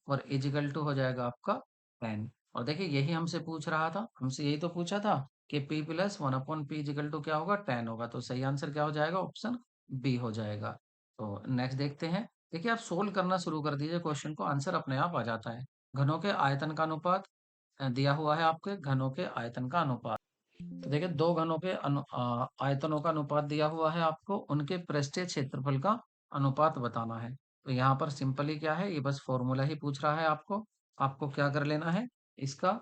Speaker 1: और इजिकल टू हो जाएगा आपका 10। और देखिए यही हमसे पूछ रहा था, हमसे यही तो पूछा था कि p plus 1 upon P equal to क्या होगा, 10 होगा, तो सही आंसर क्या हो जाएगा, ऑप्शन बी हो जाएगा। तो नेक्स्ट देखते हैं। देखिए आप सोल्व करना शुरू कर दीजिए क्वेश्चन को, आंसर अपने आप आ जाता है। घनों के आयतन का अनुपात दिया हुआ है, आपके घनों के आयतन का अनुपात। तो देखिए दो घनों के आयतनों का अनुपात दिया हुआ है आपको, उनके पृष्ठीय क्षेत्रफल का अनुपात बताना है। तो यहाँ पर सिंपली क्या है, ये बस फॉर्मूला ही पूछ रहा है आपको। आपको क्या कर लेना है, इसका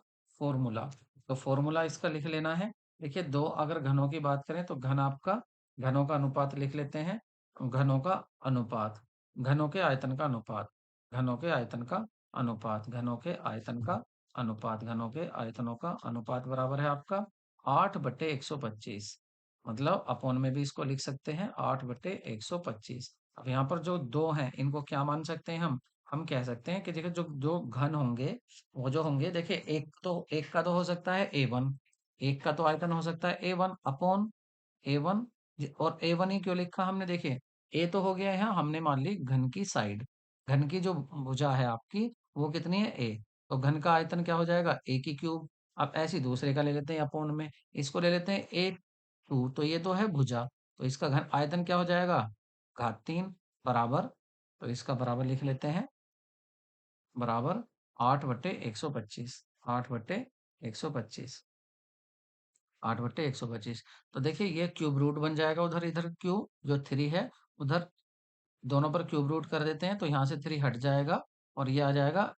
Speaker 1: फॉर्मूला, तो फॉर्मूला इसका लिख लेना है। देखिए दो अगर घनों की बात करें, तो घन आपका, घनों का अनुपात लिख लेते हैं, घनों का अनुपात, घनों के आयतन का अनुपात, घनों के आयतन का अनुपात, घनों के आयतन का अनुपात, घनों के आयतनों का अनुपात बराबर है आपका 8/125, मतलब अपॉन में भी इसको लिख सकते हैं 8/125। अब यहाँ पर जो दो हैं, इनको क्या मान सकते हैं हम कह सकते हैं कि देखिए जो दो घन होंगे, वो जो होंगे, देखिए एक का तो हो सकता है A1, एक का तो आयतन हो सकता है A1 अपॉन A1, और A1 ही क्यों लिखा हमने, देखिए ए तो हो गया यहाँ, हमने मान ली घन की साइड, घन की जो भुजा है आपकी वो कितनी है ए। तो घन का आयतन क्या हो जाएगा ए की क्यूब। अब ऐसे ही दूसरे का ले लेते हैं अपोन में, इसको ले लेते हैं ए टू, तो ये तो है भुजा, तो इसका घन आयतन क्या हो जाएगा घात 3 बराबर, तो इसका बराबर लिख लेते हैं बराबर 8/125, 8/125, 8/125। तो देखिए ये क्यूब रूट बन जाएगा, उधर इधर क्यूब जो 3 है उधर दोनों पर क्यूब रूट कर देते हैं, तो यहाँ से 3 हट जाएगा और ये आ जाएगा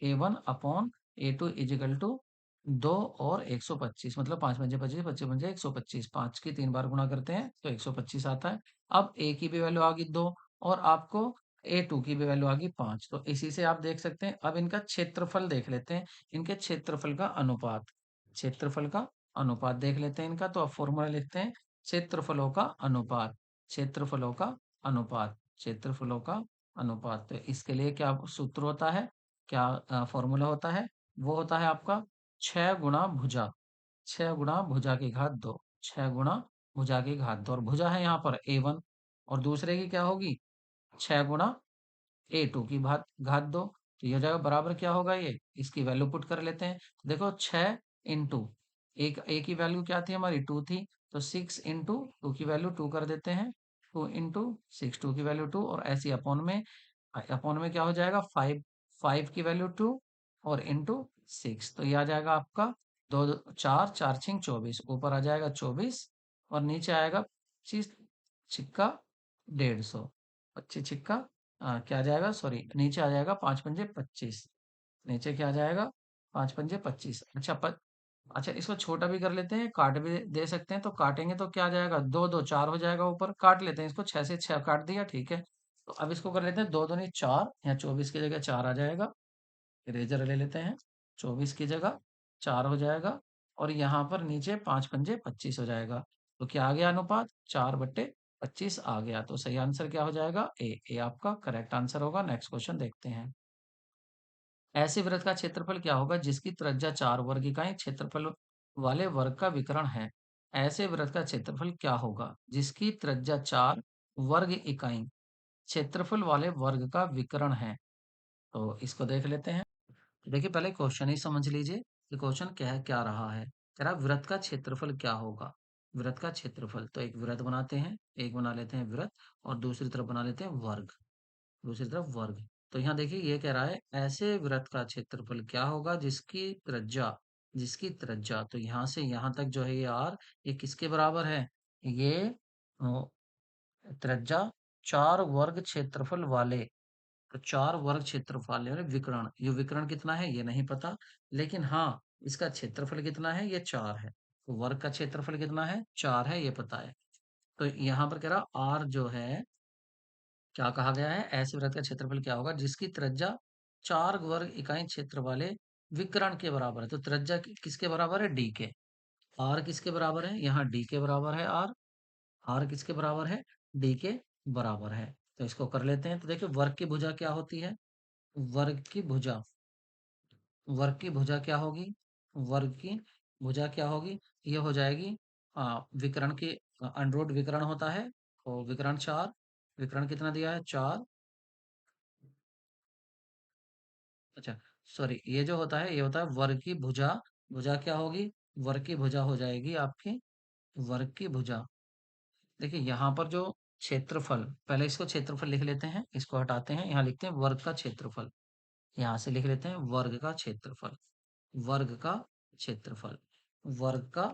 Speaker 1: A1/A2 इजिकल टू 2 और 125, मतलब 5 पंजे 25, 25 पंजे 125, 5 की 3 बार गुणा करते हैं तो 125 आता है। अब A की भी वैल्यू आ गई 2 और आपको A2 की भी वैल्यू आ गई 5, तो इसी से आप देख सकते हैं। अब इनका क्षेत्रफल देख लेते हैं, इनके क्षेत्रफल का अनुपात, क्षेत्रफल का अनुपात देख लेते हैं इनका। तो अब फॉर्मूला लिखते हैं क्षेत्रफलों का अनुपात, क्षेत्रफलों का अनुपात, क्षेत्रफलों का अनुपात। तो इसके लिए क्या सूत्र होता है, क्या फॉर्मूला होता है, वो होता है आपका 6 गुणा भुजा, 6 गुणा भुजा की घात 2, 6 गुणा भुजा की घात 2, और भुजा है यहाँ पर A1 और दूसरे की क्या होगी 6 गुणा A2 की घात 2। तो ये हो जाएगा बराबर क्या होगा, ये इसकी वैल्यू पुट कर लेते हैं। तो देखो 6 इंटू एक ए की वैल्यू क्या थी हमारी 2 थी, तो 6 इंटू 2 की वैल्यू 2 कर देते हैं, 2 इंटू 6, 2 की वैल्यू 2, और ऐसी अपॉन में क्या हो जाएगा 5, 5 की वैल्यू 2 और इंटू 6, तो ये आ जाएगा आपका 2 4 4 6 24, ऊपर आ जाएगा 24 और नीचे आएगा 25 छिक्का 150, 25 छिक्का क्या आ जाएगा, सॉरी नीचे आ जाएगा 5 पंजे 25, नीचे क्या आ जाएगा 5 पंजे 25। अच्छा इसको छोटा भी कर लेते हैं, काट भी दे सकते हैं, तो काटेंगे तो क्या आ जाएगा 2 2 4 हो जाएगा, ऊपर काट लेते हैं इसको, 6 से 6 काट दिया, ठीक है। तो अब इसको कर लेते हैं 2 दूनी 4, या 24 की जगह 4 आ जाएगा, इरेजर ले लेते हैं, 24 की जगह 4 हो जाएगा और यहाँ पर नीचे 5 पंजे 25 हो जाएगा। तो क्या आ गया अनुपात 4/25 आ गया, तो सही आंसर क्या हो जाएगा ए आपका करेक्ट आंसर होगा। नेक्स्ट क्वेश्चन देखते हैं। ऐसे वृत्त का क्षेत्रफल क्या होगा जिसकी त्रिज्या 4 वर्ग इकाई क्षेत्रफल वाले वर्ग का विकर्ण है। ऐसे वृत्त का क्षेत्रफल क्या होगा जिसकी त्रिज्या 4 वर्ग इकाई क्षेत्रफल वाले वर्ग का विकर्ण है। तो इसको देख लेते हैं। देखिए पहले क्वेश्चन ही समझ लीजिए कि क्वेश्चन क्या रहा है। कह रहा वृत्त का क्षेत्रफल क्या होगा, वृत्त का क्षेत्रफल, तो एक वृत्त बनाते हैं, एक बना लेते हैं वृत्त और दूसरी तरफ बना लेते हैं वर्ग, दूसरी तरफ वर्ग। तो यहाँ देखिए ये कह रहा है ऐसे वृत्त का क्षेत्रफल क्या होगा जिसकी त्रिज्या, तो यहाँ से यहाँ तक जो है ये आर, ये किसके बराबर है, ये अ, त्रिज्या 4 वर्ग क्षेत्रफल वाले, तो 4 वर्ग क्षेत्रफल वाले विकर्ण, ये विकर्ण कितना है ये नहीं पता, लेकिन हाँ इसका क्षेत्रफल कितना है ये 4 है, तो वर्ग का क्षेत्रफल कितना है 4 है ये पता है। तो यहाँ पर कह रहा आर जो है, क्या कहा गया है ऐसे वृत्त का क्षेत्रफल क्या होगा जिसकी त्रिज्या 4 वर्ग इकाई क्षेत्र वाले विकर्ण के बराबर है। तो त्रिज्या किसके बराबर है डी के, आर किसके बराबर है, यहाँ डी के बराबर है आर, आर किसके बराबर है डी के बराबर है। तो इसको कर लेते हैं। तो देखिए वर्ग की भुजा क्या होती है, वर्ग की भुजा, वर्ग की भुजा क्या होगी, वर्ग की भुजा क्या होगी, ये हो जाएगी विकर्ण की अनरूट विकर्ण होता है, तो विकर्ण 4, विकर्ण कितना दिया है 4, अच्छा सॉरी ये जो होता है ये होता है वर्ग की भुजा, भुजा क्या होगी, वर्ग की भुजा हो जाएगी आपकी, वर्ग की भुजा। देखिए यहाँ पर जो क्षेत्रफल, पहले इसको क्षेत्रफल लिख लेते हैं, इसको हटाते हैं, यहाँ लिखते हैं वर्ग का क्षेत्रफल, यहाँ से लिख लेते हैं वर्ग का क्षेत्रफल, वर्ग का क्षेत्रफल, वर्ग का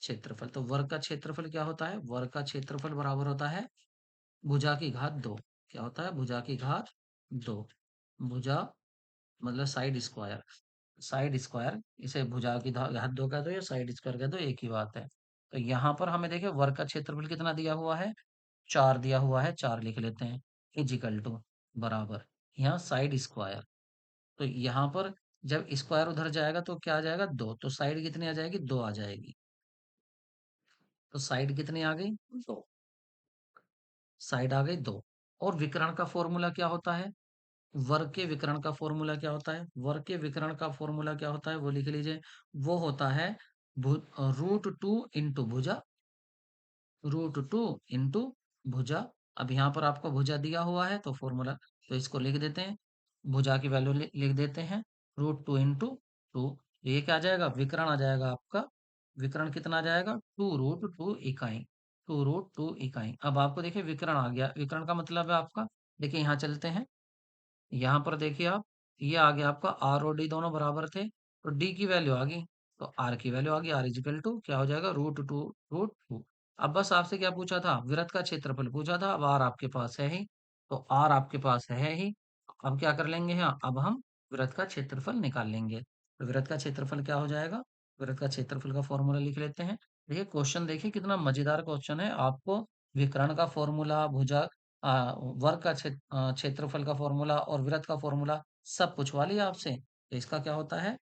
Speaker 1: क्षेत्रफल। तो वर्ग का क्षेत्रफल क्या होता है, वर्ग का क्षेत्रफल बराबर होता है भुजा की घात 2, क्या होता है भुजा की घात 2, भुजा मतलब साइड स्क्वायर, साइड स्क्वायर, इसे भुजा की घात 2 कह दो या साइड स्क्वायर कह दो एक ही बात है। तो यहाँ पर हमें देखिए वर्ग का क्षेत्रफल कितना दिया हुआ है 4 दिया हुआ है, 4 लिख लेते हैं, इजिकल टू बराबर, यहाँ साइड स्क्वायर, तो यहाँ पर जब स्क्वायर उधर जाएगा तो क्या आ जाएगा 2, तो साइड कितनी आ जाएगी 2 आ जाएगी, तो साइड कितनी आ गई 2, साइड आ गई 2। और विकर्ण का फॉर्मूला क्या होता है, वर्ग के विकर्ण का फॉर्मूला क्या होता है, वर्ग के विकर्ण का फॉर्मूला क्या होता है वो लिख लीजिए, वो होता है √2 इंटू भुजा, √2 इंटू भुजा। अब यहाँ पर आपको भुजा दिया हुआ है तो फॉर्मूला तो इसको लिख देते हैं, भुजा की वैल्यू लिख देते हैं, √2 इंटू 2। ये क्या आ जाएगा, विकर्ण आ जाएगा आपका। विकर्ण कितना आ जाएगा, 2√2 इकाई, 2√2 इकाई। अब आपको देखिए विकर्ण आ गया, विकर्ण का मतलब है आपका, देखिए यहाँ चलते हैं, यहाँ पर देखिए आप, ये आ गया आपका आर और डी दोनों बराबर थे, तो डी की वैल्यू आ गई, तो आर की वैल्यू आ गई, आर इजिकल टू क्या हो जाएगा, √2 √2। अब बस आपसे क्या पूछा था, वृत्त का क्षेत्रफल पूछा था, अब आर आपके पास है ही, तो आर आपके पास है ही। अब क्या कर लेंगे, यहाँ अब हम वृत्त का क्षेत्रफल निकाल लेंगे। तो वृत्त का क्षेत्रफल क्या हो जाएगा, वृत्त का क्षेत्रफल का फॉर्मूला लिख लेते हैं। देखिए क्वेश्चन, देखिए कितना मजेदार क्वेश्चन है, आपको विकर्ण का फॉर्मूला, भुजा वर्ग का क्षेत्रफल का फॉर्मूला और वृत्त का फॉर्मूला सब पूछवा लिया आपसे। तो इसका क्या होता है,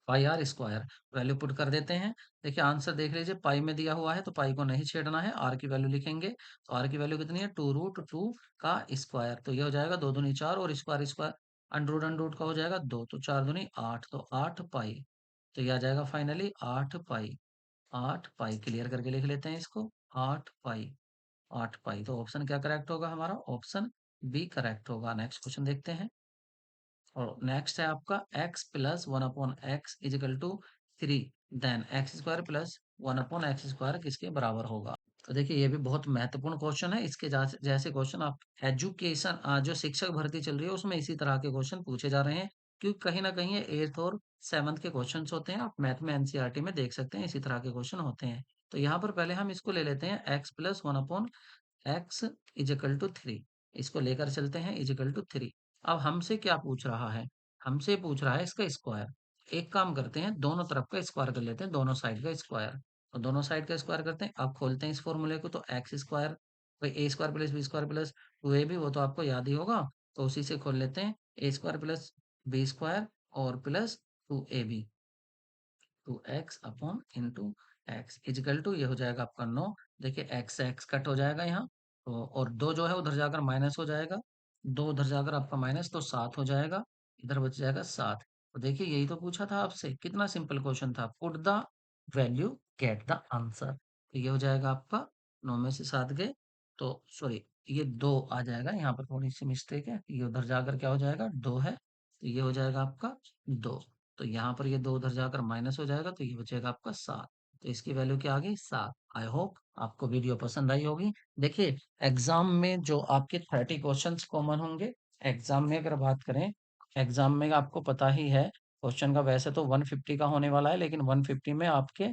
Speaker 1: पाई आर स्क्वायर। वैल्यू पुट कर देते हैं। देखिए आंसर देख लीजिए, पाई में दिया हुआ है तो पाई को नहीं छेड़ना है, आर की वैल्यू लिखेंगे। तो आर की वैल्यू कितनी है, 2√2 का स्क्वायर, तो ये हो जाएगा 2 दूनी 4 और स्क्वायर स्क्वायर अंडर रूट का हो जाएगा 2, तो 4 दूनी 8, तो 8 पाई। तो ये आ जाएगा फाइनली 8 पाई। 8 पाई क्लियर करके लिख लेते हैं इसको, 8 पाई। 8 पाई, तो ऑप्शन क्या करेक्ट होगा हमारा, ऑप्शन बी करेक्ट होगा। नेक्स्ट क्वेश्चन देखते हैं। और नेक्स्ट है आपका x plus 1/x equal to 3, then X square plus 1/x square किसके बराबर होगा। तो देखिए ये भी बहुत महत्वपूर्ण क्वेश्चन है, इसके जैसे क्वेश्चन आप एजुकेशन जो शिक्षक भर्ती चल रही है उसमें इसी तरह के क्वेश्चन पूछे जा रहे हैं, क्योंकि कहीं ना कहीं ये 8th और 7th के क्वेश्चन होते हैं, आप मैथ में एनसीईआरटी में देख सकते हैं इसी तरह के क्वेश्चन होते हैं। तो यहाँ पर पहले हम इसको ले लेते हैं, x plus 1/x equal to 3, इसको लेकर चलते हैं इजिकल टू 3। अब हमसे क्या पूछ रहा है, हमसे पूछ रहा है इसका स्क्वायर। एक काम करते हैं, दोनों तरफ का स्क्वायर कर लेते हैं, दोनों साइड का स्क्वायर। तो दोनों साइड का स्क्वायर करते हैं, अब खोलते हैं इस फॉर्मूले को, तो एक्स स्क्वायर भाई A square plus B square plus 2ab, वो तो आपको याद ही होगा, तो उसी से खोल लेते हैं, A square plus B square और plus 2ab, 2x upon into X equal to, ये हो जाएगा आपका 9। देखिए एक्स से एक्स कट हो जाएगा यहाँ, तो और दो जो है उधर जाकर माइनस हो जाएगा, दो उधर जाकर आपका माइनस, तो 7 हो जाएगा, इधर बच जाएगा 7। तो देखिए यही तो पूछा था आपसे, कितना सिंपल क्वेश्चन था, put the value get the answer. तो ये हो जाएगा आपका 9 में से 7 गए, तो सॉरी ये 2 आ जाएगा, यहाँ पर थोड़ी सी मिस्टेक है, ये उधर जाकर क्या हो जाएगा 2 है, तो ये हो जाएगा आपका 2। तो यहाँ पर ये 2 उधर जाकर माइनस हो जाएगा, तो ये बचेगा आपका 7। तो इसकी वैल्यू क्या आ गई, 7। आई होप आपको वीडियो पसंद आई होगी। देखिए एग्जाम में जो आपके 30 क्वेश्चंस कॉमन होंगे, एग्जाम में अगर बात करें, एग्जाम में आपको पता ही है क्वेश्चन का वैसे तो 150 का होने वाला है, लेकिन 150 में आपके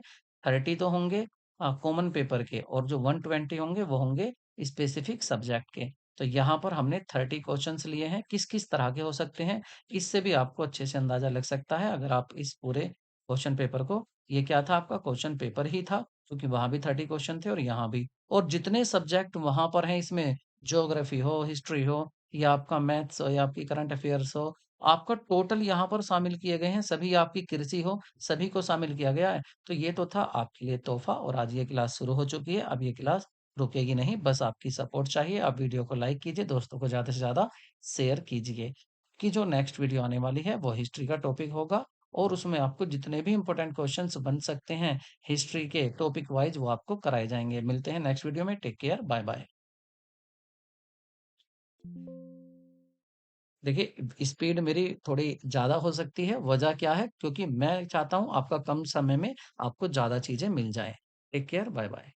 Speaker 1: 30 तो होंगे कॉमन पेपर के, और जो 120 होंगे वो होंगे स्पेसिफिक सब्जेक्ट के। तो यहाँ पर हमने 30 क्वेश्चंस लिए हैं, किस किस तरह के हो सकते हैं, इससे भी आपको अच्छे से अंदाजा लग सकता है, अगर आप इस पूरे क्वेश्चन पेपर को, ये क्या था आपका क्वेश्चन पेपर ही था, क्योंकि वहां भी 30 क्वेश्चन थे और यहाँ भी, और जितने सब्जेक्ट वहां पर हैं इसमें, ज्योग्राफी हो, हिस्ट्री हो, या आपका मैथ्स हो, या आपकी करंट अफेयर्स हो, आपका टोटल यहाँ पर शामिल किए गए हैं, सभी आपकी कृषि हो, सभी को शामिल किया गया है। तो ये तो था आपके लिए तोहफा, और आज ये क्लास शुरू हो चुकी है, अब ये क्लास रुकेगी नहीं, बस आपकी सपोर्ट चाहिए। आप वीडियो को लाइक कीजिए, दोस्तों को ज्यादा से ज्यादा शेयर कीजिए, कि जो नेक्स्ट वीडियो आने वाली है वो हिस्ट्री का टॉपिक होगा, और उसमें आपको जितने भी इंपॉर्टेंट क्वेश्चंस बन सकते हैं हिस्ट्री के टॉपिक वाइज, वो आपको कराए जाएंगे। मिलते हैं नेक्स्ट वीडियो में, टेक केयर, बाय बाय। देखिए स्पीड मेरी थोड़ी ज्यादा हो सकती है, वजह क्या है, क्योंकि मैं चाहता हूँ आपका कम समय में आपको ज्यादा चीजें मिल जाए। Take care, bye bye.